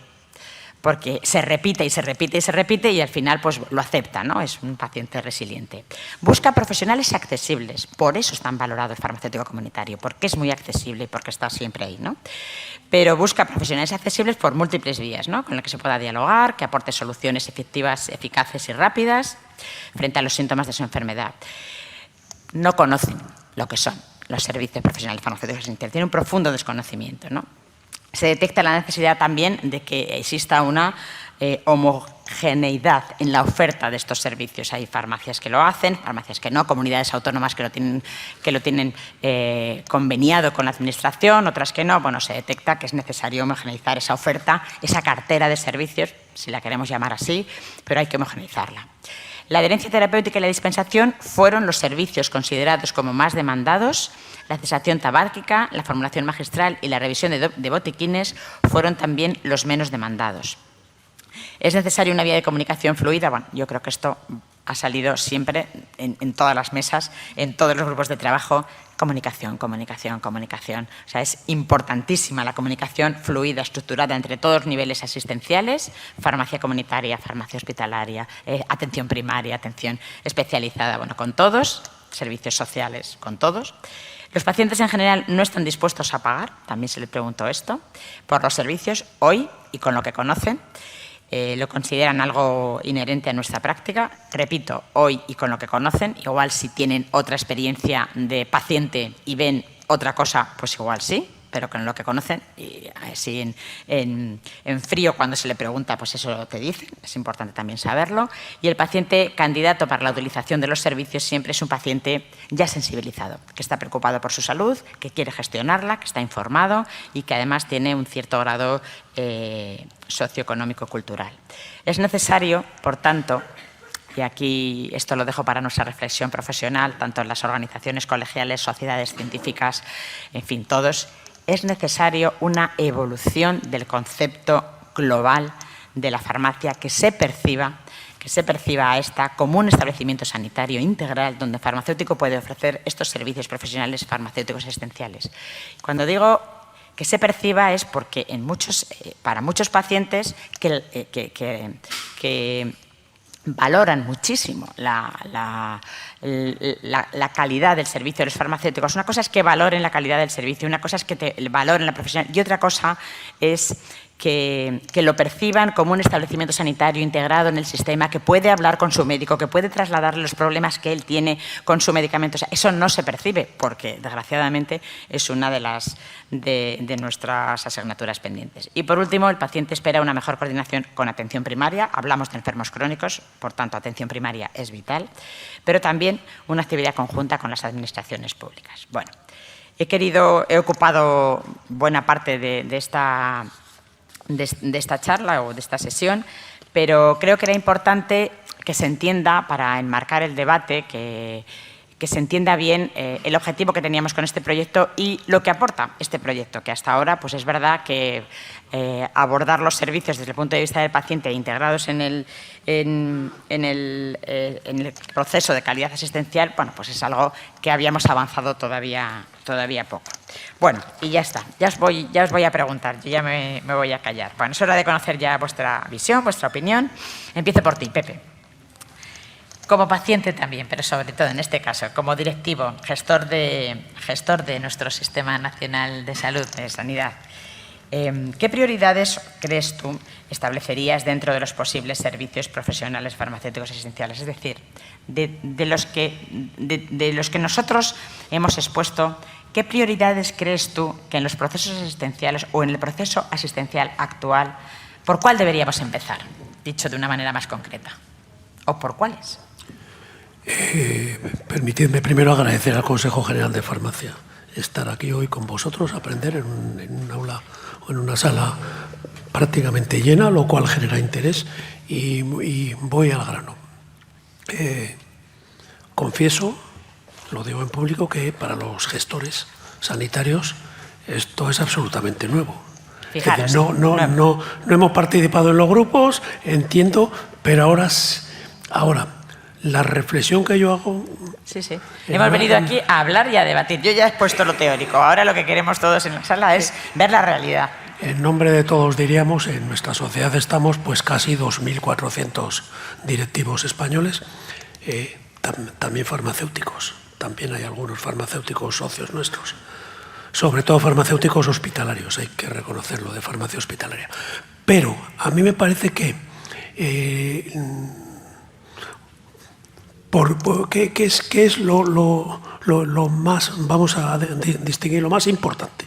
se repite y se repite y se repite y al final pues, lo acepta, ¿no? Es un paciente resiliente. Busca profesionales accesibles, por eso es tan valorado el farmacéutico comunitario, porque es muy accesible y porque está siempre ahí, ¿no? Pero busca profesionales accesibles por múltiples vías, ¿no? Con los que se pueda dialogar, que aporte soluciones efectivas, eficaces y rápidas frente a los síntomas de su enfermedad. No conocen lo que son los servicios profesionales farmacéuticos asistenciales, tienen un profundo desconocimiento, ¿no? Se detecta la necesidad también de que exista una homogeneidad en la oferta de estos servicios. Hay farmacias que lo hacen, farmacias que no, comunidades autónomas que lo tienen conveniado con la Administración, otras que no. Bueno, se detecta que es necesario homogeneizar esa oferta, esa cartera de servicios, si la queremos llamar así, pero hay que homogeneizarla. La adherencia terapéutica y la dispensación fueron los servicios considerados como más demandados. La cesación tabáquica, la formulación magistral y la revisión de botiquines fueron también los menos demandados. ¿Es necesaria una vía de comunicación fluida? Bueno, yo creo que esto ha salido siempre en todas las mesas, en todos los grupos de trabajo. Comunicación, comunicación, comunicación. O sea, es importantísima la comunicación fluida, estructurada entre todos los niveles asistenciales, farmacia comunitaria, farmacia hospitalaria, atención primaria, atención especializada, bueno, con todos, servicios sociales, con todos. Los pacientes en general no están dispuestos a pagar, también se les preguntó esto, por los servicios hoy y con lo que conocen. Lo consideran algo inherente a nuestra práctica. Repito, hoy y con lo que conocen, igual si tienen otra experiencia de paciente y ven otra cosa, pues igual sí, pero con lo que conocen, y así en frío cuando se le pregunta, pues eso te dicen, es importante también saberlo. Y el paciente candidato para la utilización de los servicios siempre es un paciente ya sensibilizado, que está preocupado por su salud, que quiere gestionarla, que está informado y que además tiene un cierto grado socioeconómico-cultural. Es necesario, por tanto, y aquí esto lo dejo para nuestra reflexión profesional, tanto en las organizaciones colegiales, sociedades científicas, en fin, todos, es necesario una evolución del concepto global de la farmacia que se perciba a esta como un establecimiento sanitario integral donde el farmacéutico puede ofrecer estos servicios profesionales farmacéuticos esenciales. Cuando digo que se perciba es porque para muchos pacientes que valoran muchísimo la calidad del servicio de los farmacéuticos. Una cosa es que valoren la calidad del servicio, una cosa es que te valoren la profesión y otra cosa es que lo perciban como un establecimiento sanitario integrado en el sistema, que puede hablar con su médico, que puede trasladarle los problemas que él tiene con su medicamento. O sea, eso no se percibe porque, desgraciadamente, es una de nuestras asignaturas pendientes. Y, por último, el paciente espera una mejor coordinación con atención primaria. Hablamos de enfermos crónicos, por tanto, atención primaria es vital, pero también una actividad conjunta con las administraciones públicas. Bueno, he ocupado buena parte de esta charla o de esta sesión, pero creo que era importante que se entienda, para enmarcar el debate, que se entienda bien el objetivo que teníamos con este proyecto y lo que aporta este proyecto, que hasta ahora pues es verdad que abordar los servicios desde el punto de vista del paciente integrados en el proceso de calidad asistencial, bueno, pues es algo que habíamos avanzado todavía poco. Bueno, y ya está, ya os voy a preguntar, yo ya me voy a callar. Bueno, es hora de conocer ya vuestra visión, vuestra opinión. Empiezo por ti, Pepe. Como paciente también, pero sobre todo en este caso, como directivo, gestor de nuestro Sistema Nacional de Salud, de Sanidad, ¿qué prioridades crees tú establecerías dentro de los posibles servicios profesionales farmacéuticos esenciales? Es decir, de los que nosotros hemos expuesto, ¿qué prioridades crees tú que en los procesos asistenciales o en el proceso asistencial actual, por cuál deberíamos empezar? Dicho de una manera más concreta. ¿O por cuáles? Permitidme primero agradecer al Consejo General de Farmacia estar aquí hoy con vosotros, aprender en un aula o en una sala prácticamente llena, lo cual genera interés, y voy al grano. Confieso, lo digo en público, que para los gestores sanitarios esto es absolutamente nuevo. Fijaros, es decir, no hemos participado en los grupos, entiendo, pero ahora la reflexión que yo hago... Sí. Hemos venido aquí a hablar y a debatir. Yo ya he expuesto lo teórico. Ahora lo que queremos todos en la sala es ver la realidad. En nombre de todos diríamos, en nuestra sociedad estamos pues casi 2.400 directivos españoles, también farmacéuticos. También hay algunos farmacéuticos socios nuestros. Sobre todo farmacéuticos hospitalarios, hay que reconocerlo, de farmacia hospitalaria. Pero a mí me parece que... ¿Qué es lo más, vamos a distinguir, lo más importante,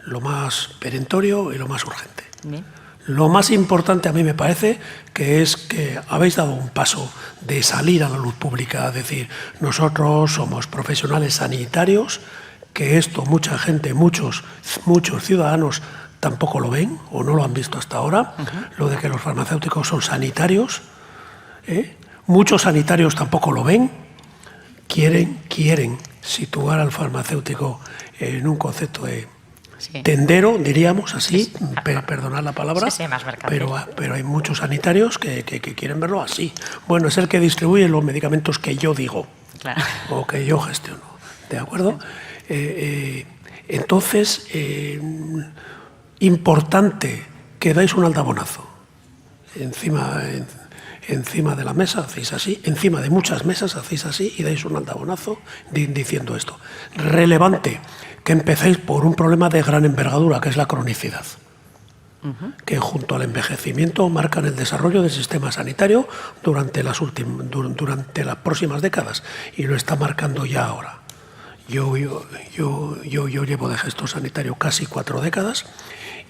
lo más perentorio y lo más urgente? Bien. Lo más importante a mí me parece que es que habéis dado un paso de salir a la luz pública, es decir, nosotros somos profesionales sanitarios, que esto mucha gente, muchos ciudadanos tampoco lo ven o no lo han visto hasta ahora, lo de que los farmacéuticos son sanitarios, muchos sanitarios tampoco lo ven, quieren situar al farmacéutico en un concepto de tendero, diríamos así, perdonad la palabra, más mercantil. pero hay muchos sanitarios que quieren verlo así. Bueno, es el que distribuye los medicamentos que yo digo, claro, o que yo gestiono, ¿de acuerdo? Entonces, importante que dais un aldabonazo encima de la mesa, hacéis así, encima de muchas mesas hacéis así y dais un aldabonazo diciendo esto. Relevante que empecéis por un problema de gran envergadura, que es la cronicidad, que junto al envejecimiento marcan el desarrollo del sistema sanitario durante las próximas décadas, y lo está marcando ya ahora. Yo llevo de gestor sanitario casi 4 décadas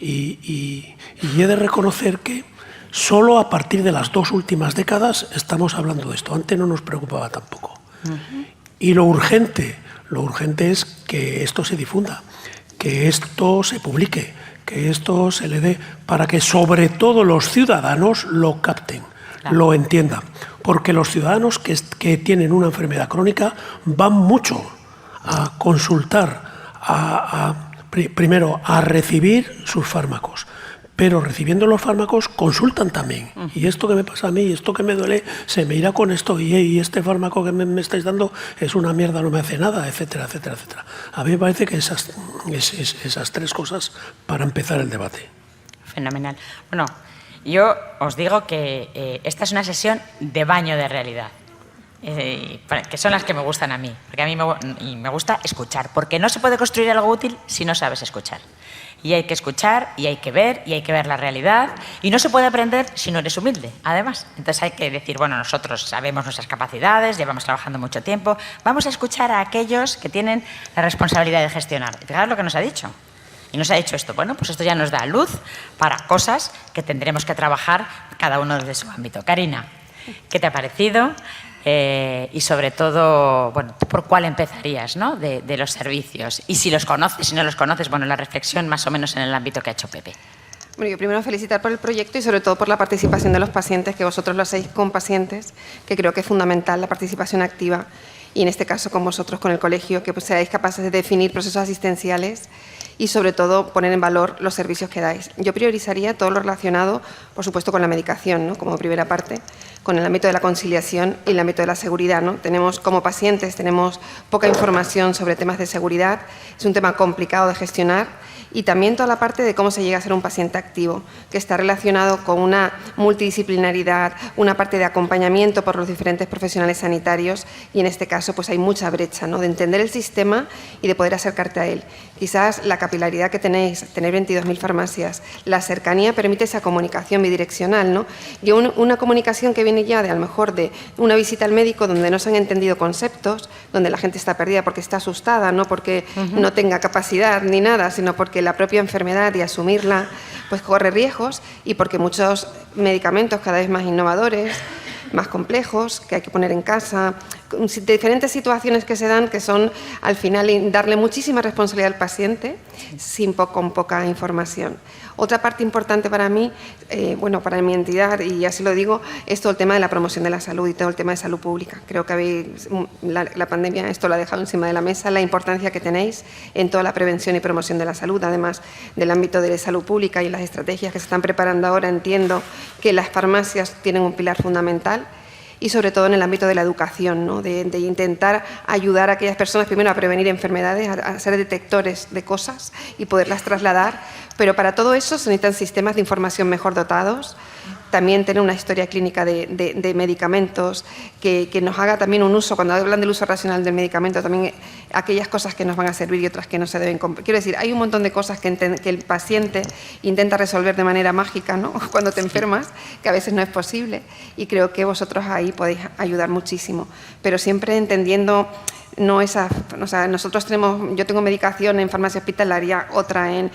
y he de reconocer que solo a partir de las 2 últimas décadas estamos hablando de esto. Antes no nos preocupaba tampoco. Y lo urgente es que esto se difunda, que esto se publique, que esto se le dé, para que sobre todo los ciudadanos lo capten, claro, lo entiendan. Porque los ciudadanos que tienen una enfermedad crónica van mucho a consultar, primero a recibir sus fármacos, pero recibiendo los fármacos consultan también. Y esto que me pasa a mí, esto que me duele, se me irá con esto, y este fármaco que me estáis dando es una mierda, no me hace nada, etcétera, etcétera, etcétera. A mí me parece que esas 3 cosas para empezar el debate. Fenomenal. Bueno, yo os digo que esta es una sesión de baño de realidad. Que son las que me gustan a mí, porque a mí me gusta escuchar, porque no se puede construir algo útil si no sabes escuchar. Y hay que escuchar, y hay que ver la realidad, y no se puede aprender si no eres humilde, además. Entonces hay que decir, bueno, nosotros sabemos nuestras capacidades, llevamos trabajando mucho tiempo, vamos a escuchar a aquellos que tienen la responsabilidad de gestionar. Y fijaros lo que nos ha dicho. Y nos ha dicho esto, bueno, pues esto ya nos da luz para cosas que tendremos que trabajar cada uno desde su ámbito. Karina, ¿qué te ha parecido? Y sobre todo, bueno, ¿por cuál empezarías, ¿no? de los servicios? Y si los conoces, si no los conoces, bueno, la reflexión más o menos en el ámbito que ha hecho Pepe. Bueno, yo primero felicitar por el proyecto y sobre todo por la participación de los pacientes, que vosotros lo hacéis con pacientes, que creo que es fundamental la participación activa, y en este caso con vosotros, con el colegio, que pues seáis capaces de definir procesos asistenciales y sobre todo poner en valor los servicios que dais. Yo priorizaría todo lo relacionado, por supuesto, con la medicación, ¿no? Como primera parte, con el ámbito de la conciliación y el ámbito de la seguridad, ¿no? Como pacientes tenemos poca información sobre temas de seguridad, es un tema complicado de gestionar, y también toda la parte de cómo se llega a ser un paciente activo, que está relacionado con una multidisciplinaridad, una parte de acompañamiento por los diferentes profesionales sanitarios, y en este caso pues hay mucha brecha, ¿no? De entender el sistema y de poder acercarte a él. Quizás la capilaridad que tenéis, tener 22.000 farmacias, la cercanía permite esa comunicación bidireccional, ¿no? Y una comunicación que viene ya de a lo mejor de una visita al médico donde no se han entendido conceptos, donde la gente está perdida porque está asustada, no porque no tenga capacidad ni nada, sino porque la propia enfermedad y asumirla pues corre riesgos, y porque muchos medicamentos cada vez más innovadores, más complejos, que hay que poner en casa, diferentes situaciones que se dan, que son al final darle muchísima responsabilidad al paciente con poca información. Otra parte importante para mí, bueno, para mi entidad, y así lo digo, es todo el tema de la promoción de la salud y todo el tema de salud pública. Creo que la pandemia esto lo ha dejado encima de la mesa, la importancia que tenéis en toda la prevención y promoción de la salud, además del ámbito de la salud pública y las estrategias que se están preparando ahora. Entiendo que las farmacias tienen un pilar fundamental, y sobre todo en el ámbito de la educación, ¿no? de intentar ayudar a aquellas personas primero a prevenir enfermedades, a ser detectores de cosas y poderlas trasladar, pero para todo eso se necesitan sistemas de información mejor dotados, también tener una historia clínica de medicamentos que nos haga también un uso, cuando hablan del uso racional del medicamento, también aquellas cosas que nos van a servir y otras que no se deben. Quiero decir, hay un montón de cosas que el paciente intenta resolver de manera mágica, ¿no? Cuando te enfermas, que a veces no es posible, y creo que vosotros ahí podéis ayudar muchísimo, pero siempre entendiendo no esa, o sea, nosotros yo tengo medicación en farmacia hospitalaria, otra en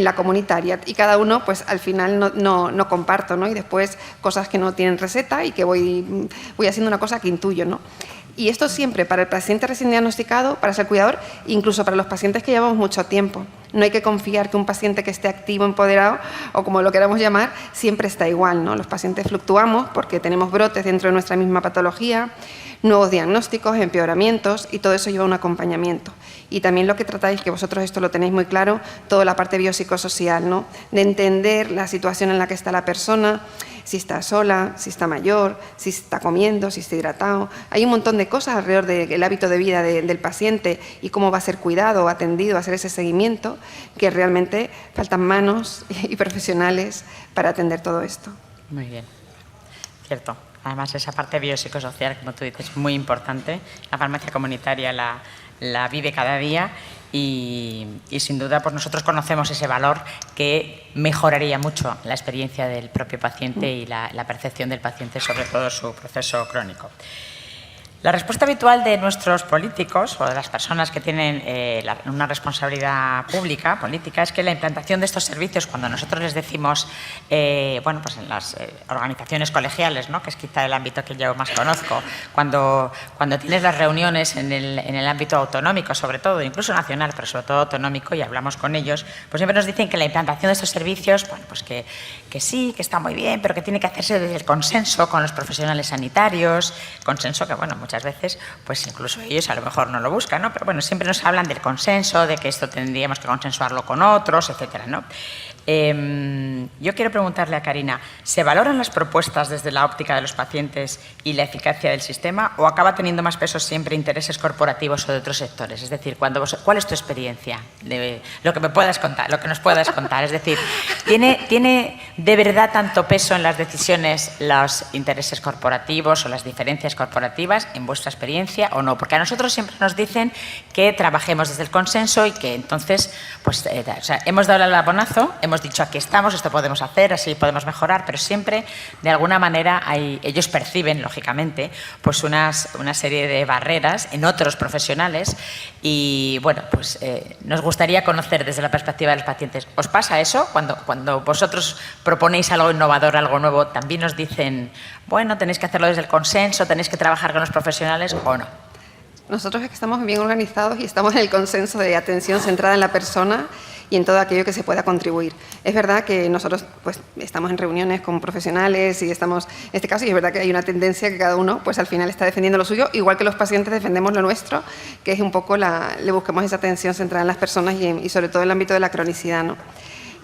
la comunitaria, y cada uno, pues al final no comparto, ¿no? Y después cosas que no tienen receta y que voy haciendo una cosa que intuyo, ¿no? Y esto siempre para el paciente recién diagnosticado, para ser cuidador, incluso para los pacientes que llevamos mucho tiempo. No hay que confiar que un paciente que esté activo, empoderado, o como lo queramos llamar, siempre está igual, ¿no? Los pacientes fluctuamos porque tenemos brotes dentro de nuestra misma patología, nuevos diagnósticos, empeoramientos, y todo eso lleva un acompañamiento. Y también lo que tratáis, que vosotros esto lo tenéis muy claro, toda la parte biopsicosocial, ¿no? De entender la situación en la que está la persona, si está sola, si está mayor, si está comiendo, si está hidratado. Hay un montón de cosas alrededor del hábito de vida del paciente y cómo va a ser cuidado, atendido, hacer ese seguimiento, que realmente faltan manos y profesionales para atender todo esto. Muy bien, cierto. Además, esa parte biopsicosocial, como tú dices, es muy importante. La farmacia comunitaria la vive cada día y sin duda pues nosotros conocemos ese valor que mejoraría mucho la experiencia del propio paciente y la percepción del paciente sobre todo su proceso crónico. La respuesta habitual de nuestros políticos o de las personas que tienen una responsabilidad política, es que la implantación de estos servicios, cuando nosotros les decimos, bueno, pues en las organizaciones colegiales, ¿no? Que es quizá el ámbito que yo más conozco, cuando tienes las reuniones en el ámbito autonómico, sobre todo, incluso nacional, pero sobre todo autonómico, y hablamos con ellos, pues siempre nos dicen que la implantación de estos servicios, bueno, pues que sí, que está muy bien, pero que tiene que hacerse desde el consenso con los profesionales sanitarios, consenso que, bueno, muchas veces, pues incluso ellos a lo mejor no lo buscan, ¿no? Pero bueno, siempre nos hablan del consenso, de que esto tendríamos que consensuarlo con otros, etcétera, ¿no? Yo quiero preguntarle a Karina, ¿se valoran las propuestas desde la óptica de los pacientes y la eficacia del sistema o acaba teniendo más peso siempre intereses corporativos o de otros sectores? Es decir, ¿cuál es tu experiencia? Lo que me puedas contar, lo que nos puedas contar. Es decir, ¿tiene de verdad tanto peso en las decisiones los intereses corporativos o las diferencias corporativas en vuestra experiencia o no? Porque a nosotros siempre nos dicen que trabajemos desde el consenso y que entonces, pues, o sea, hemos dado el abonazo, hemos dicho aquí estamos, esto podemos hacer, así podemos mejorar, pero siempre de alguna manera ellos perciben, lógicamente, pues una serie de barreras en otros profesionales y bueno, pues nos gustaría conocer desde la perspectiva de los pacientes. ¿Os pasa eso? Cuando vosotros proponéis algo innovador, algo nuevo, también os dicen, bueno, tenéis que hacerlo desde el consenso, tenéis que trabajar con los profesionales o no. Nosotros es que estamos bien organizados y estamos en el consenso de atención centrada en la persona y en todo aquello que se pueda contribuir. Es verdad que nosotros pues, estamos en reuniones con profesionales y estamos, en este caso, y es verdad que hay una tendencia que cada uno pues, al final está defendiendo lo suyo, igual que los pacientes defendemos lo nuestro, que es un poco, le buscamos esa atención centrada en las personas y sobre todo en el ámbito de la cronicidad, ¿no?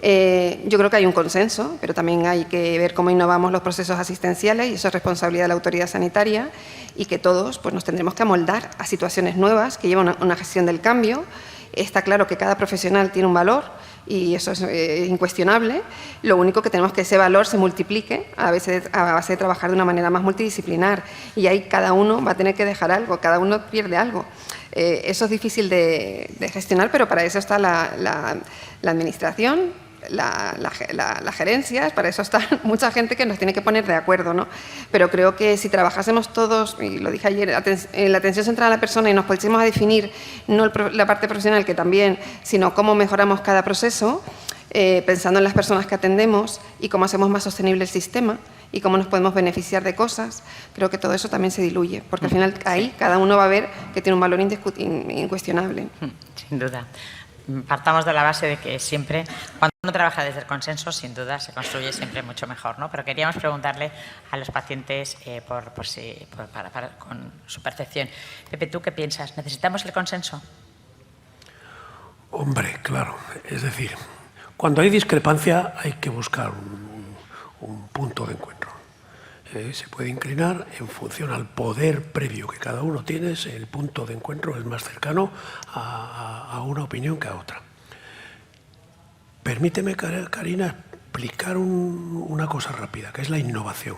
Yo creo que hay un consenso, pero también hay que ver cómo innovamos los procesos asistenciales y eso es responsabilidad de la autoridad sanitaria y que todos pues, nos tendremos que amoldar a situaciones nuevas que llevan una gestión del cambio. Está claro que cada profesional tiene un valor y eso es incuestionable. Lo único que tenemos que ese valor se multiplique a base de trabajar de una manera más multidisciplinar y ahí cada uno va a tener que dejar algo, cada uno pierde algo. Eso es difícil de gestionar, pero para eso está la administración, la gerencia, para eso está mucha gente que nos tiene que poner de acuerdo, ¿no? Pero creo que si trabajásemos todos, y lo dije ayer, en la atención centrada a la persona y nos pusiésemos a definir no la parte profesional, que también, sino cómo mejoramos cada proceso, pensando en las personas que atendemos y cómo hacemos más sostenible el sistema y cómo nos podemos beneficiar de cosas, creo que todo eso también se diluye, porque al final ahí cada uno va a ver que tiene un valor incuestionable. Sin duda. Partamos de la base de que siempre, cuando uno trabaja desde el consenso, sin duda se construye siempre mucho mejor, ¿no? Pero queríamos preguntarle a los pacientes con su percepción. Pepe, ¿tú qué piensas? ¿Necesitamos el consenso? Hombre, claro. Es decir, cuando hay discrepancia hay que buscar un punto de encuentro. Se puede inclinar en función al poder previo que cada uno tiene, el punto de encuentro es más cercano a una opinión que a otra. Permíteme, Karina, explicar una cosa rápida, que es la innovación.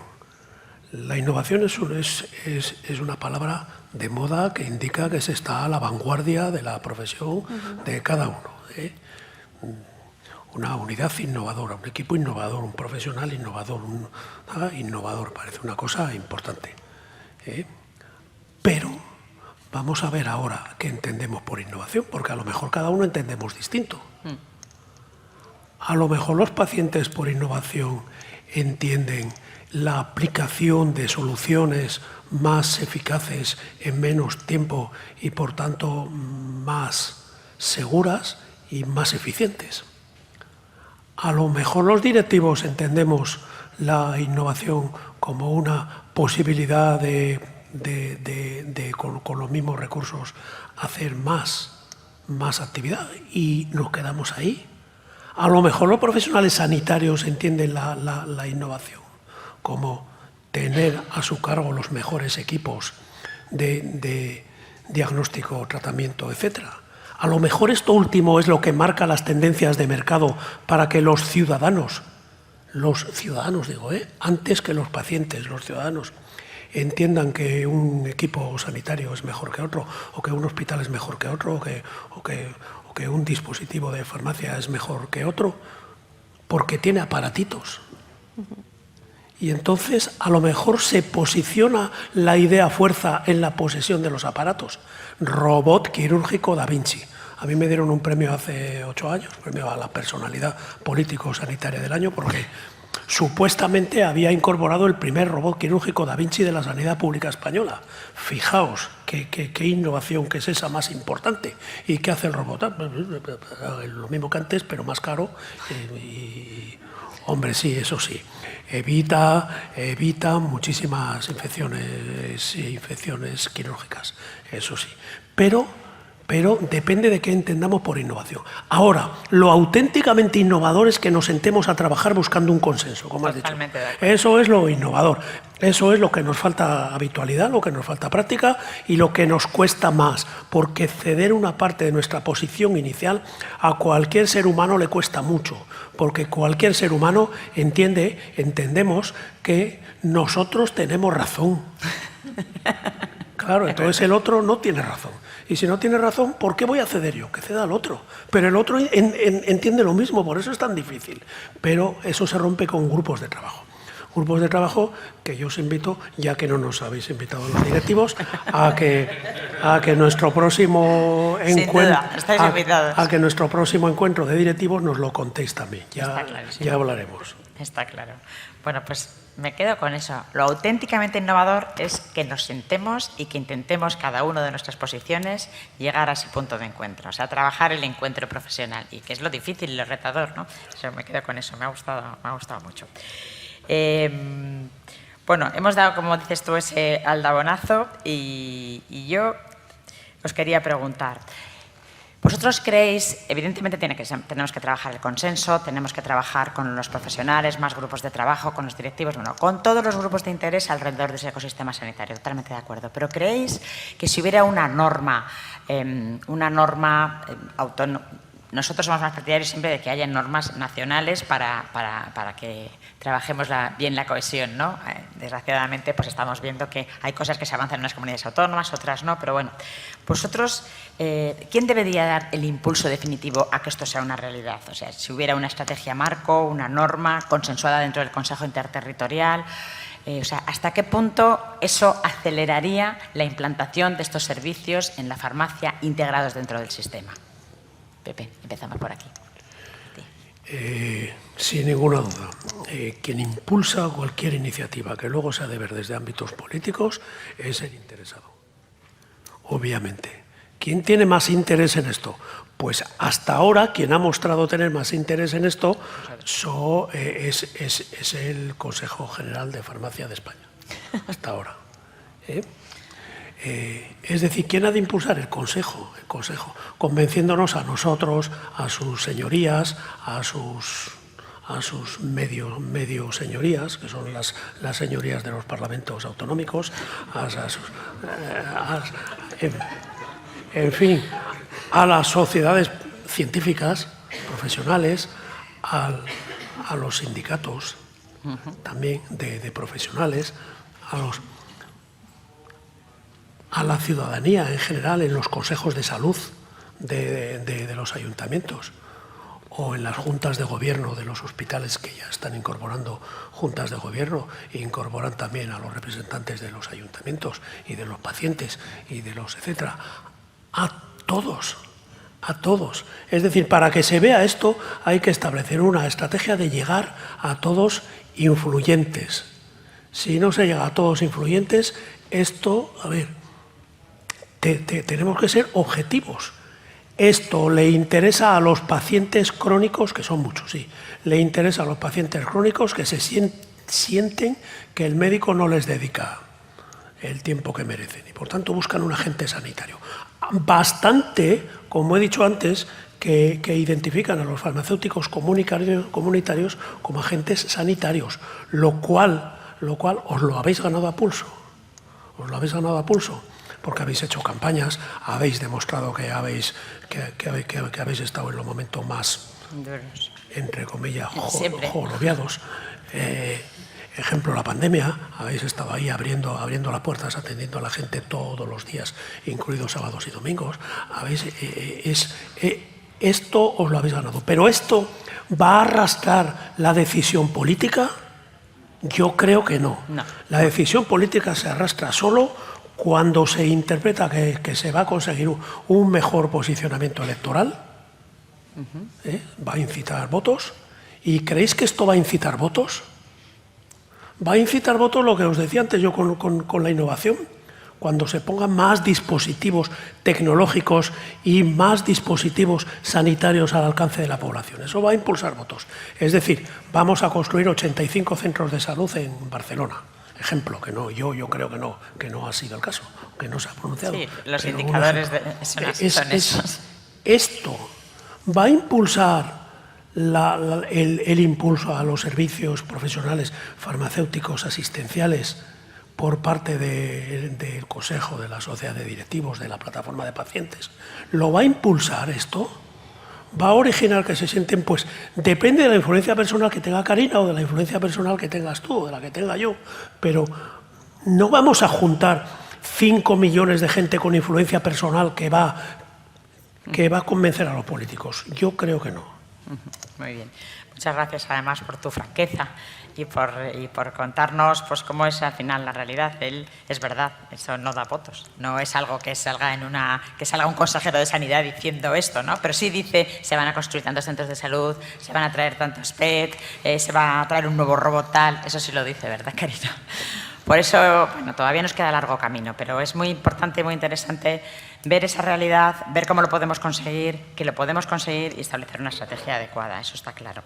La innovación es una palabra de moda que indica que se está a la vanguardia de la profesión de cada uno. Una unidad innovadora, un equipo innovador, un profesional innovador, innovador, parece una cosa importante. Pero vamos a ver ahora qué entendemos por innovación, porque a lo mejor cada uno entendemos distinto. A lo mejor los pacientes por innovación entienden la aplicación de soluciones más eficaces en menos tiempo y por tanto más seguras y más eficientes. A lo mejor los directivos entendemos la innovación como una posibilidad de con los mismos recursos hacer más actividad y nos quedamos ahí. A lo mejor los profesionales sanitarios entienden la innovación como tener a su cargo los mejores equipos de diagnóstico, tratamiento, etcétera. A lo mejor esto último es lo que marca las tendencias de mercado para que los ciudadanos digo, antes que los pacientes, los ciudadanos, entiendan que un equipo sanitario es mejor que otro, o que un hospital es mejor que otro, o que un dispositivo de farmacia es mejor que otro, porque tiene aparatitos. Y entonces a lo mejor se posiciona la idea fuerza en la posesión de los aparatos. Robot quirúrgico Da Vinci. A mí me dieron un premio hace 8 años, premio a la personalidad político-sanitaria del año, porque supuestamente había incorporado el primer robot quirúrgico Da Vinci de la sanidad pública española. Fijaos qué innovación, que es esa más importante. ¿Y qué hace el robot? Lo mismo que antes, pero más caro. Hombre, sí, eso sí. Evita muchísimas infecciones quirúrgicas, eso sí. Pero depende de qué entendamos por innovación. Ahora, lo auténticamente innovador es que nos sentemos a trabajar buscando un consenso, como has dicho. Eso es lo innovador. Eso es lo que nos falta habitualidad, lo que nos falta práctica y lo que nos cuesta más, porque ceder una parte de nuestra posición inicial a cualquier ser humano le cuesta mucho, porque cualquier ser humano entendemos que nosotros tenemos razón. Claro, entonces el otro no tiene razón. Y si no tiene razón, ¿por qué voy a ceder yo? Que ceda al otro. Pero el otro entiende lo mismo, por eso es tan difícil. Pero eso se rompe con grupos de trabajo. Grupos de trabajo que yo os invito, ya que no nos habéis invitado los directivos, a que nuestro próximo encuentro de directivos nos lo contéis también. Ya hablaremos. Está claro. Bueno, pues me quedo con eso. Lo auténticamente innovador es que nos sentemos y que intentemos cada uno de nuestras posiciones llegar a ese punto de encuentro, o sea, trabajar el encuentro profesional, y que es lo difícil y lo retador, ¿no? O sea, me quedo con eso, me ha gustado mucho. Bueno, hemos dado, como dices tú, ese aldabonazo y yo os quería preguntar. ¿Vosotros creéis, evidentemente tenemos que trabajar el consenso, tenemos que trabajar con los profesionales, más grupos de trabajo, con los directivos, bueno, con todos los grupos de interés alrededor de ese ecosistema sanitario, totalmente de acuerdo, pero creéis que si hubiera una norma autónoma, nosotros somos más partidarios siempre de que haya normas nacionales para que trabajemos bien la cohesión, ¿no? Desgraciadamente, pues estamos viendo que hay cosas que se avanzan en unas comunidades autónomas, otras no, pero bueno. Vosotros, ¿quién debería dar el impulso definitivo a que esto sea una realidad? O sea, si hubiera una estrategia marco, una norma consensuada dentro del Consejo Interterritorial, o sea, ¿hasta qué punto eso aceleraría la implantación de estos servicios en la farmacia integrados dentro del sistema? Pepe, empezamos por aquí. sin ninguna duda, quien impulsa cualquier iniciativa que luego se ha de ver desde ámbitos políticos es el interesado, obviamente. ¿Quién tiene más interés en esto? Pues hasta ahora quien ha mostrado tener más interés en esto es el Consejo General de Farmacia de España, hasta ahora. Es decir, ¿quién ha de impulsar? El Consejo, convenciéndonos a nosotros, a sus señorías, a sus medio señorías, que son las señorías de los parlamentos autonómicos, en fin, a las sociedades científicas, profesionales, a los sindicatos también de profesionales, a la ciudadanía en general, en los consejos de salud de los ayuntamientos o en las juntas de gobierno de los hospitales, que ya están incorporando juntas de gobierno e incorporan también a los representantes de los ayuntamientos y de los pacientes y de los etcétera. A todos. Es decir, para que se vea esto hay que establecer una estrategia de llegar a todos influyentes. Si no se llega a todos influyentes, esto, a ver, tenemos que ser objetivos. Esto le interesa a los pacientes crónicos, que son muchos, sí, le interesa a los pacientes crónicos que se sienten que el médico no les dedica el tiempo que merecen y por tanto buscan un agente sanitario. Bastante, como he dicho antes, que identifican a los farmacéuticos comunitarios como agentes sanitarios, lo cual os lo habéis ganado a pulso. Porque habéis hecho campañas, habéis demostrado que habéis estado en los momentos más, entre comillas, jolobiados. Ejemplo, la pandemia, habéis estado ahí abriendo las puertas, atendiendo a la gente todos los días, incluidos sábados y domingos. Esto os lo habéis ganado. Pero ¿esto va a arrastrar la decisión política? Yo creo que no. La decisión política se arrastra solo cuando se interpreta que se va a conseguir un mejor posicionamiento electoral. Va a incitar votos. ¿Y creéis que esto va a incitar votos? Va a incitar votos lo que os decía antes yo con la innovación. Cuando se pongan más dispositivos tecnológicos y más dispositivos sanitarios al alcance de la población. Eso va a impulsar votos. Es decir, vamos a construir 85 centros de salud en Barcelona. Ejemplo, que no, yo creo que no ha sido el caso, que no se ha pronunciado. Sí, los indicadores son esos. Esto va a impulsar el impulso a los servicios profesionales farmacéuticos asistenciales por parte del Consejo, de la Sociedad de Directivos, de la Plataforma de Pacientes. ¿Lo va a impulsar esto? ¿Va a originar que se sienten? Pues depende de la influencia personal que tenga Karina o de la influencia personal que tengas tú o de la que tenga yo, pero no vamos a juntar 5 millones de gente con influencia personal que va a convencer a los políticos. Yo creo que no. Muy bien. Muchas gracias además por tu franqueza y por contarnos pues cómo es al final la realidad. Es verdad, eso no da votos. No es algo que salga un consejero de sanidad diciendo esto, ¿no? Pero sí dice, se van a construir tantos centros de salud, se van a traer tantos PET, se va a traer un nuevo robot tal. Eso sí lo dice, ¿verdad, Karina? Por eso, bueno, todavía nos queda largo camino, pero es muy importante y muy interesante ver esa realidad, ver cómo lo podemos conseguir, que lo podemos conseguir y establecer una estrategia adecuada, eso está claro.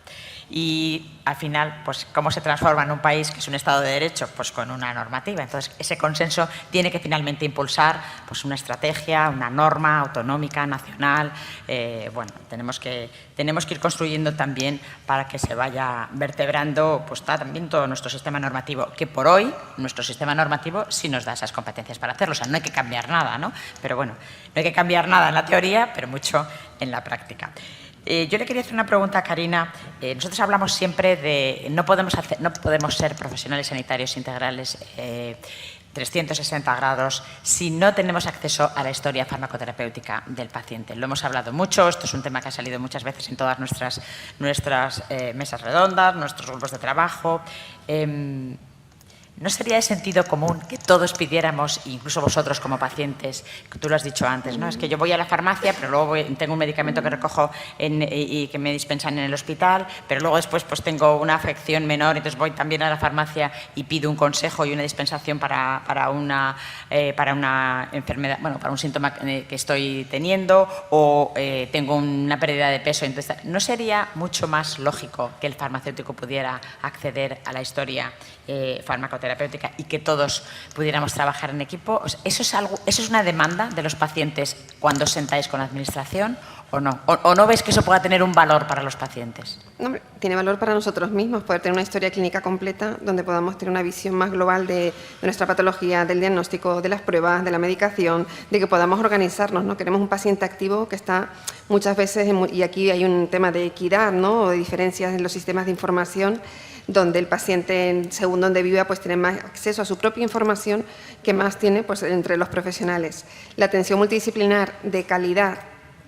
Y al final, pues cómo se transforma en un país que es un Estado de Derecho, pues con una normativa. Entonces, ese consenso tiene que finalmente impulsar pues una estrategia, una norma autonómica, nacional. Bueno, tenemos que ir construyendo también para que se vaya vertebrando pues también todo nuestro sistema normativo, que por hoy nuestro sistema normativo sí nos da esas competencias para hacerlo. O sea, no hay que cambiar nada, ¿no? Pero bueno, no hay que cambiar nada en la teoría, pero mucho en la práctica. Yo le quería hacer una pregunta a Karina. Nosotros hablamos siempre de no podemos ser profesionales sanitarios integrales 360 grados si no tenemos acceso a la historia farmacoterapéutica del paciente. Lo hemos hablado mucho, esto es un tema que ha salido muchas veces en todas nuestras mesas redondas, nuestros grupos de trabajo. ¿No sería de sentido común que todos pidiéramos, incluso vosotros como pacientes, que tú lo has dicho antes, ¿no? Es que yo voy a la farmacia, pero luego tengo un medicamento que recojo y que me dispensan en el hospital, pero luego después pues tengo una afección menor, entonces voy también a la farmacia y pido un consejo y una dispensación para una enfermedad, bueno, para un síntoma que estoy teniendo, o tengo una pérdida de peso. Entonces, ¿no sería mucho más lógico que el farmacéutico pudiera acceder a la historia farmacoterapéutica y que todos pudiéramos trabajar en equipo? O sea, ¿eso es una demanda de los pacientes cuando os sentáis con la administración o no? ¿O no ves que eso pueda tener un valor para los pacientes? Hombre, tiene valor para nosotros mismos poder tener una historia clínica completa donde podamos tener una visión más global de nuestra patología, del diagnóstico, de las pruebas, de la medicación, de que podamos organizarnos, ¿no? Queremos un paciente activo que está muchas veces, y aquí hay un tema de equidad, ¿no? O de diferencias en los sistemas de información, donde el paciente, según donde viva, pues tiene más acceso a su propia información que más tiene pues, entre los profesionales. La atención multidisciplinar de calidad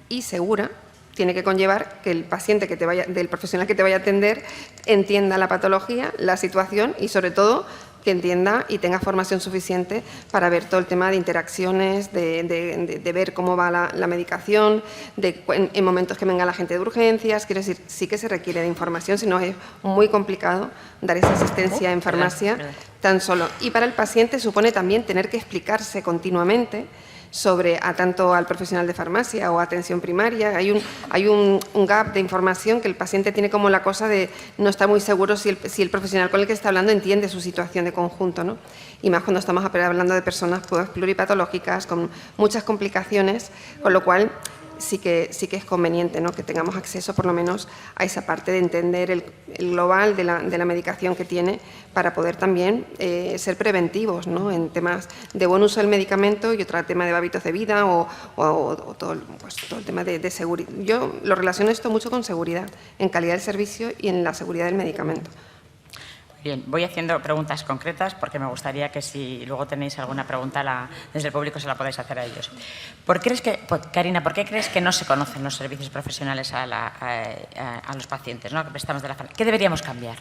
y segura tiene que conllevar que el paciente del profesional que te vaya a atender entienda la patología, la situación y, sobre todo, que entienda y tenga formación suficiente para ver todo el tema de interacciones, de ver cómo va la medicación, en momentos que venga la gente de urgencias. Quiero decir, sí que se requiere de información, si no es muy complicado dar esa asistencia en farmacia tan solo. Y para el paciente supone también tener que explicarse continuamente sobre tanto al profesional de farmacia o atención primaria. Hay un gap de información que el paciente tiene como la cosa de no está muy seguro si el profesional con el que está hablando entiende su situación de conjunto, ¿no? Y más cuando estamos hablando de personas pues, pluripatológicas con muchas complicaciones, con lo cual sí que es conveniente, ¿no? Que tengamos acceso por lo menos a esa parte de entender el global de la medicación que tiene para poder también ser preventivos, ¿no? En temas de buen uso del medicamento y otro tema de hábitos de vida o todo el tema de seguridad. Yo lo relaciono esto mucho con seguridad, en calidad del servicio y en la seguridad del medicamento. Bien, voy haciendo preguntas concretas porque me gustaría que si luego tenéis alguna pregunta desde el público se la podáis hacer a ellos. Karina, ¿por qué crees que no se conocen los servicios profesionales a los pacientes, ¿no? Que prestamos de la farmacia? ¿Qué deberíamos cambiar?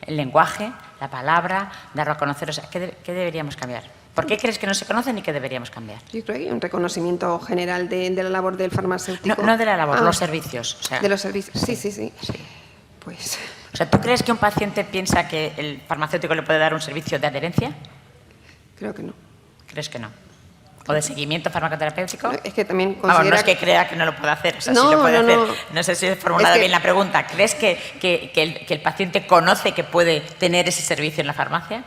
¿El lenguaje, la palabra, darlo a conocer? O sea, ¿qué deberíamos cambiar? ¿Por qué crees que no se conocen y qué deberíamos cambiar? Yo creo que hay un reconocimiento general de la labor del farmacéutico. No de la labor, los servicios. O sea, de los servicios, sí. Pues... O sea, ¿tú crees que un paciente piensa que el farmacéutico le puede dar un servicio de adherencia? Creo que no. ¿Crees que no? ¿O de seguimiento farmacoterapéutico? No, es que también considera... no es que crea que no lo puede hacer, o sea, no, sí lo puede hacer. No. No sé si he formulado bien la pregunta. ¿Crees que el paciente conoce que puede tener ese servicio en la farmacia?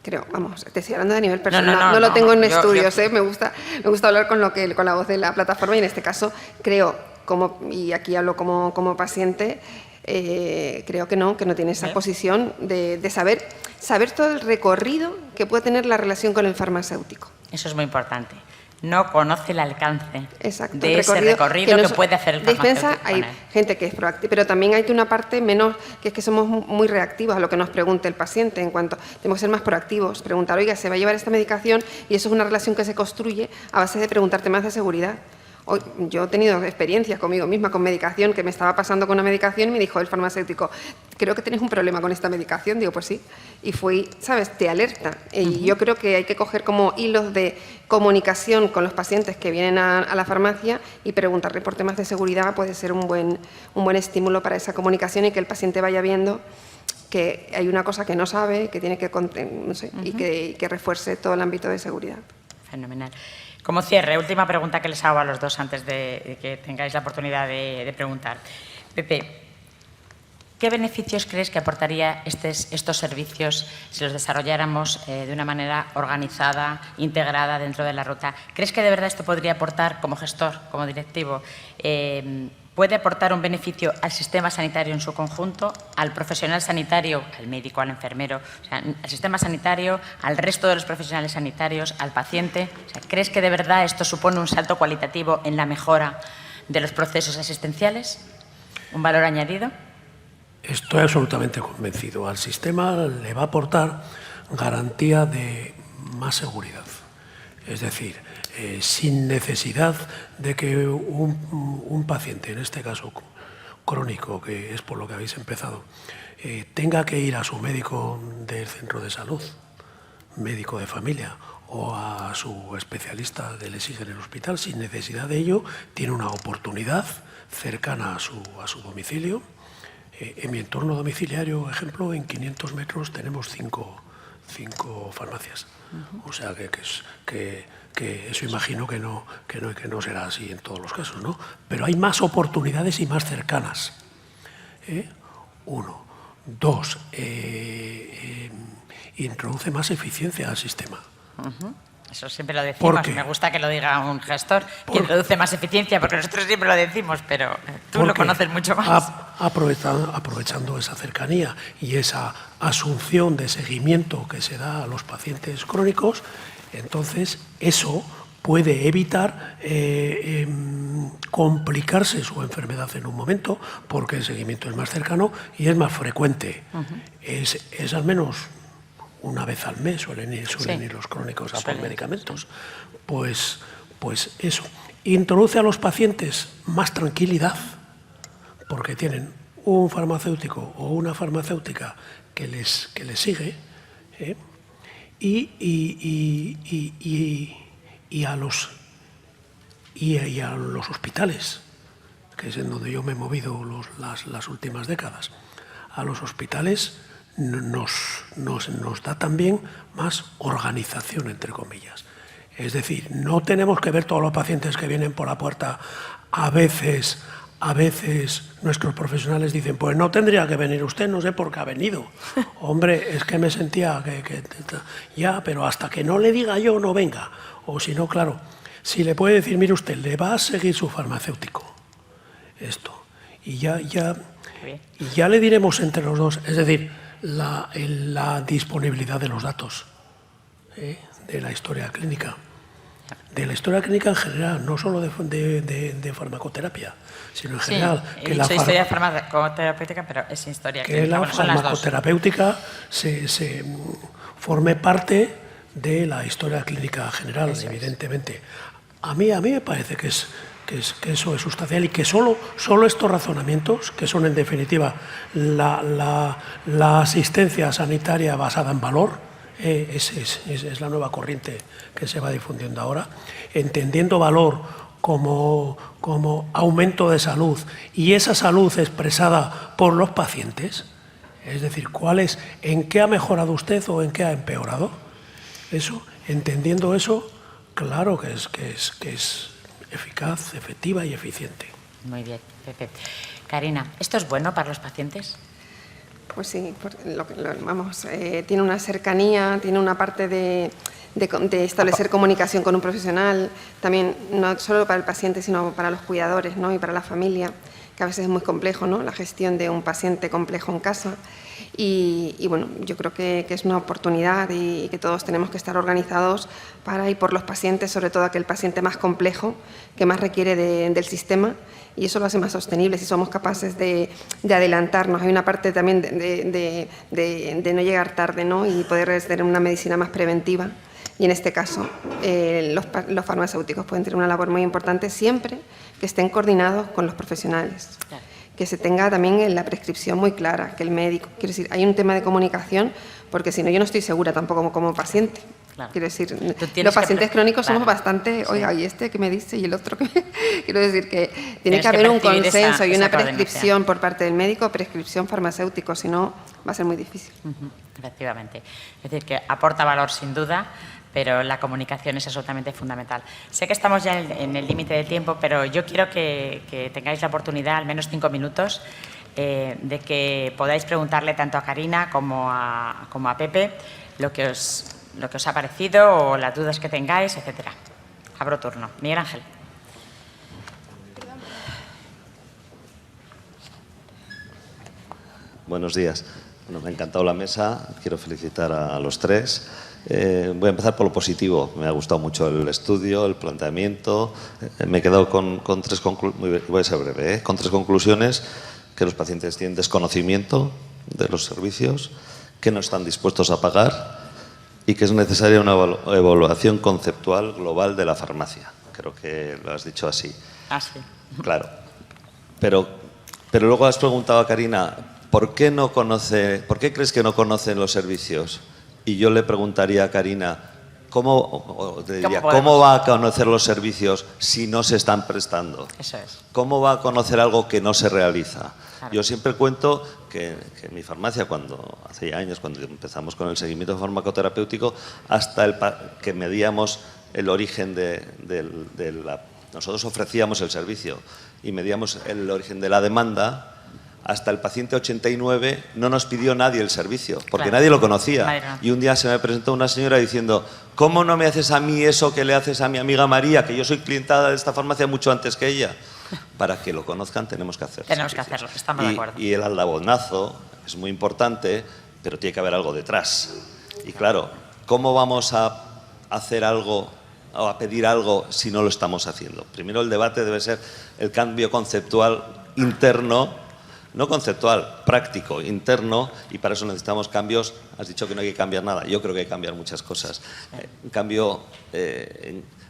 Creo, vamos, te estoy hablando de nivel personal, no lo tengo en estudios, me gusta hablar con la voz de la plataforma y en este caso creo, y aquí hablo como paciente, creo que no tiene esa posición de saber todo el recorrido que puede tener la relación con el farmacéutico. Eso es muy importante. No conoce el alcance de ese recorrido que puede hacer el farmacéutico. Hay gente que es proactiva, pero también hay una parte menos, que es que somos muy reactivos a lo que nos pregunte el paciente. En cuanto tenemos que ser más proactivos, preguntar, oiga, ¿se va a llevar esta medicación? Y eso es una relación que se construye a base de preguntar temas de seguridad. Yo he tenido experiencias conmigo misma con medicación, que me estaba pasando con una medicación y me dijo el farmacéutico, creo que tienes un problema con esta medicación. Digo, pues sí. Y fui, ¿sabes? Te alerta. Y yo creo que hay que coger como hilos de comunicación con los pacientes que vienen a la farmacia y preguntarle por temas de seguridad puede ser un buen estímulo para esa comunicación y que el paciente vaya viendo que hay una cosa que no sabe, que tiene que, no sé, y que refuerce todo el ámbito de seguridad. Fenomenal. Como cierre, última pregunta que les hago a los dos antes de que tengáis la oportunidad de preguntar. Pepe, ¿qué beneficios crees que aportaría estos servicios si los desarrolláramos de una manera organizada, integrada dentro de la ruta? ¿Crees que de verdad esto podría aportar como gestor, como directivo? ¿Puede aportar un beneficio al sistema sanitario en su conjunto, al profesional sanitario, al médico, al enfermero, o sea, al sistema sanitario, al resto de los profesionales sanitarios, al paciente? O sea, ¿crees que de verdad esto supone un salto cualitativo en la mejora de los procesos asistenciales? ¿Un valor añadido? Estoy absolutamente convencido. Al sistema le va a aportar garantía de más seguridad. Es decir, sin necesidad de que un paciente, en este caso crónico, que es por lo que habéis empezado, tenga que ir a su médico del centro de salud, médico de familia, o a su especialista que le sigue en el hospital, sin necesidad de ello, tiene una oportunidad cercana a su domicilio. En mi entorno domiciliario, ejemplo, en 500 metros tenemos cinco farmacias. O sea que eso imagino que no será así en todos los casos, ¿no? Pero hay más oportunidades y más cercanas. Uno. Dos, introduce más eficiencia al sistema. Eso siempre lo decimos. ¿Por qué? Me gusta que lo diga un gestor, que introduce más eficiencia, porque nosotros siempre lo decimos, pero tú lo conoces mucho más. Aprovechando esa cercanía y esa asunción de seguimiento que se da a los pacientes crónicos, entonces eso puede evitar complicarse su enfermedad en un momento, porque el seguimiento es más cercano y es más frecuente. Es al menos una vez al mes suelen ir los crónicos a por medicamentos. Pues eso. Introduce a los pacientes más tranquilidad, porque tienen un farmacéutico o una farmacéutica que les sigue, y a los hospitales, que es en donde yo me he movido las últimas décadas. A los hospitales nos da también más organización, entre comillas. Es decir, no tenemos que ver todos los pacientes que vienen por la puerta. A veces nuestros profesionales dicen, pues no tendría que venir usted, no sé por qué ha venido. Hombre, es que me sentía ya, pero hasta que no le diga yo, no venga. O si no, claro, si le puede decir, mire usted, le va a seguir su farmacéutico. Esto. Y ya le diremos entre los dos, es decir, la disponibilidad de los datos de la historia clínica. De la historia clínica en general, no solo de farmacoterapia, sino en general. Que la historia farmacoterapéutica, pero es historia clínica. Que la farmacoterapéutica se forme parte de la historia clínica general, evidentemente. A mí me parece que eso es sustancial y que solo estos razonamientos, que son en definitiva la asistencia sanitaria basada en valor, es la nueva corriente que se va difundiendo ahora, entendiendo valor como aumento de salud y esa salud expresada por los pacientes, es decir, en qué ha mejorado usted o en qué ha empeorado. Eso, entendiendo eso, claro que es eficaz, efectiva y eficiente. Muy bien, Pepe. Karina, ¿esto es bueno para los pacientes? Pues sí, tiene una cercanía, tiene una parte de establecer comunicación con un profesional, también no solo para el paciente, sino para los cuidadores, ¿no? Y para la familia, que a veces es muy complejo, ¿no? La gestión de un paciente complejo en casa. Y bueno, yo creo que es una oportunidad y que todos tenemos que estar organizados para y por los pacientes, sobre todo aquel paciente más complejo, que más requiere del sistema, y eso lo hace más sostenible si somos capaces de adelantarnos. Hay una parte también de no llegar tarde, ¿no? Y poder tener una medicina más preventiva. Y en este caso, los farmacéuticos pueden tener una labor muy importante siempre que estén coordinados con los profesionales. Claro. Que se tenga también la prescripción muy clara, que el médico... Quiero decir, hay un tema de comunicación, porque si no, yo no estoy segura tampoco como paciente. Claro. Quiero decir, los pacientes crónicos somos bastante... Oiga, ¿y este qué me dice? ¿Y el otro qué? Quiero decir que tiene que haber un consenso y una prescripción por parte del médico, prescripción farmacéutico, si no, va a ser muy difícil. Efectivamente. Es decir, que aporta valor sin duda, pero la comunicación es absolutamente fundamental. Sé que estamos ya en el límite de tiempo, pero yo quiero que tengáis la oportunidad, al menos 5 minutos, de que podáis preguntarle tanto a Karina como a Pepe lo que os ha parecido o las dudas que tengáis, etcétera. Abro turno. Miguel Ángel. Buenos días. Bueno, me ha encantado la mesa. Quiero felicitar a los tres. Voy a empezar por lo positivo. Me ha gustado mucho el estudio, el planteamiento. Me he quedado con tres conclusiones. Voy a ser breve, con tres conclusiones: que los pacientes tienen desconocimiento de los servicios, que no están dispuestos a pagar y que es necesaria una evaluación conceptual global de la farmacia. Creo que lo has dicho así. Ah, sí. Claro. Pero Pero luego has preguntado a Karina, ¿por qué crees que no conocen los servicios? Y yo le preguntaría a Karina, ¿cómo va a conocer los servicios si no se están prestando? Eso es. ¿Cómo va a conocer algo que no se realiza? Claro. Yo siempre cuento que en mi farmacia, hace años, cuando empezamos con el seguimiento farmacoterapéutico, hasta que medíamos el origen nosotros ofrecíamos el servicio y medíamos el origen de la demanda, hasta el paciente 89 no nos pidió nadie el servicio, porque nadie lo conocía. Y un día se me presentó una señora diciendo, ¿cómo no me haces a mí eso que le haces a mi amiga María, que yo soy clienta de esta farmacia mucho antes que ella? Para que lo conozcan tenemos que hacerlo. Tenemos que hacerlo, estamos de acuerdo. Y el aldabonazo es muy importante, pero tiene que haber algo detrás. Y claro, ¿cómo vamos a hacer algo o a pedir algo si no lo estamos haciendo? Primero el debate debe ser el cambio conceptual interno, no conceptual, práctico, interno, y para eso necesitamos cambios. Has dicho que no hay que cambiar nada. Yo creo que hay que cambiar muchas cosas. En cambio,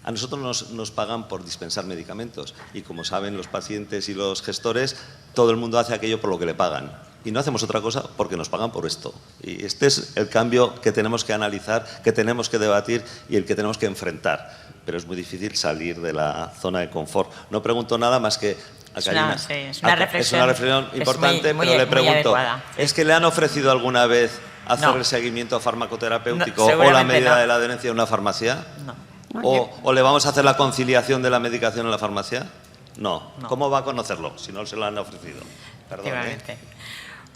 a nosotros nos pagan por dispensar medicamentos y, como saben los pacientes y los gestores, todo el mundo hace aquello por lo que le pagan. Y no hacemos otra cosa porque nos pagan por esto. Y este es el cambio que tenemos que analizar, que tenemos que debatir y el que tenemos que enfrentar. Pero es muy difícil salir de la zona de confort. No pregunto nada más que a Karina. Es una reflexión importante, muy pero le pregunto, adecuada. ¿es que le han ofrecido alguna vez hacer el seguimiento farmacoterapéutico o la medida de la adherencia en una farmacia? No. ¿O le vamos a hacer la conciliación de la medicación en la farmacia? No. ¿Cómo va a conocerlo si no se lo han ofrecido? Perdón,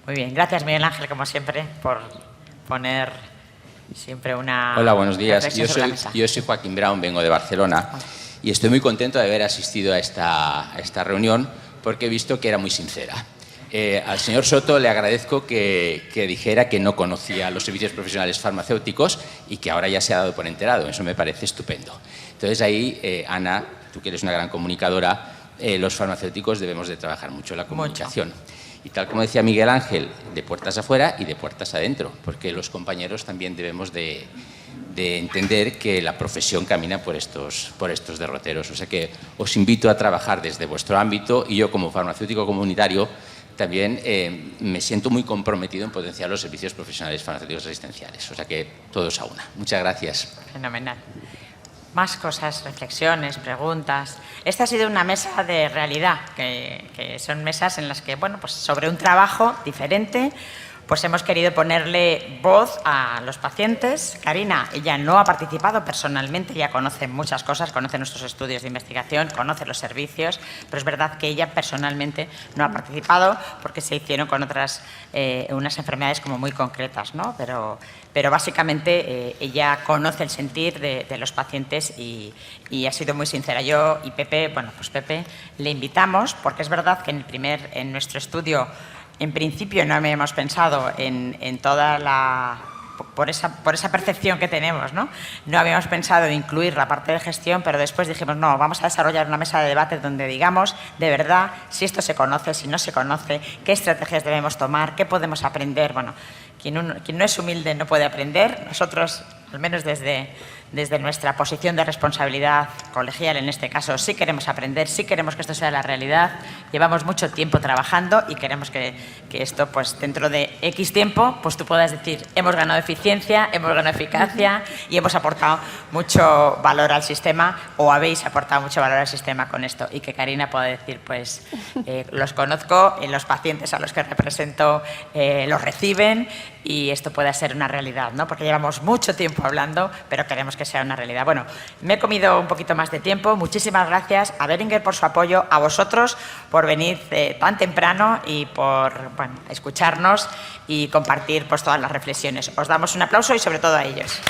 Muy bien, gracias Miguel Ángel, como siempre, por poner siempre una... Hola, buenos días. Yo soy Joaquín Brown, vengo de Barcelona y estoy muy contento de haber asistido a esta reunión porque he visto que era muy sincera. Al señor Soto le agradezco que dijera que no conocía los servicios profesionales farmacéuticos y que ahora ya se ha dado por enterado. Eso me parece estupendo. Entonces ahí, Ana, tú que eres una gran comunicadora, los farmacéuticos debemos de trabajar mucho en la comunicación. Y tal como decía Miguel Ángel, de puertas afuera y de puertas adentro, porque los compañeros también debemos de entender que la profesión camina por estos derroteros. O sea que os invito a trabajar desde vuestro ámbito y yo como farmacéutico comunitario también me siento muy comprometido en potenciar los servicios profesionales farmacéuticos asistenciales. O sea que todos a una. Muchas gracias. Fenomenal. Más cosas, reflexiones, preguntas. Esta ha sido una mesa de realidad, que son mesas en las que, bueno, pues sobre un trabajo diferente, pues hemos querido ponerle voz a los pacientes. Karina, ella no ha participado personalmente, ya conoce muchas cosas, conoce nuestros estudios de investigación, conoce los servicios, pero es verdad que ella personalmente no ha participado porque se hicieron con otras, unas enfermedades como muy concretas, ¿no? Pero básicamente ella conoce el sentir de los pacientes y ha sido muy sincera. Yo y Pepe, bueno, pues Pepe le invitamos porque es verdad que en nuestro estudio en principio no habíamos pensado en toda la... Por esa percepción que tenemos, ¿no? No habíamos pensado en incluir la parte de gestión, pero después dijimos, no, vamos a desarrollar una mesa de debate donde digamos de verdad si esto se conoce, si no se conoce, qué estrategias debemos tomar, qué podemos aprender. Bueno, quien no es humilde no puede aprender. Nosotros, al menos desde nuestra posición de responsabilidad colegial, en este caso, sí queremos aprender, sí queremos que esto sea la realidad. Llevamos mucho tiempo trabajando y queremos que esto, pues dentro de X tiempo, pues tú puedas decir, hemos ganado eficiencia, hemos ganado eficacia y hemos aportado mucho valor al sistema, o habéis aportado mucho valor al sistema con esto. Y que Karina pueda decir, pues los conozco, los pacientes a los que represento los reciben y esto pueda ser una realidad, ¿no? Porque llevamos mucho tiempo hablando, pero queremos que sea una realidad. Bueno, me he comido un poquito más de tiempo. Muchísimas gracias a Boehringer por su apoyo, a vosotros por venir tan temprano y por escucharnos y compartir pues, todas las reflexiones. Os damos un aplauso y sobre todo a ellos.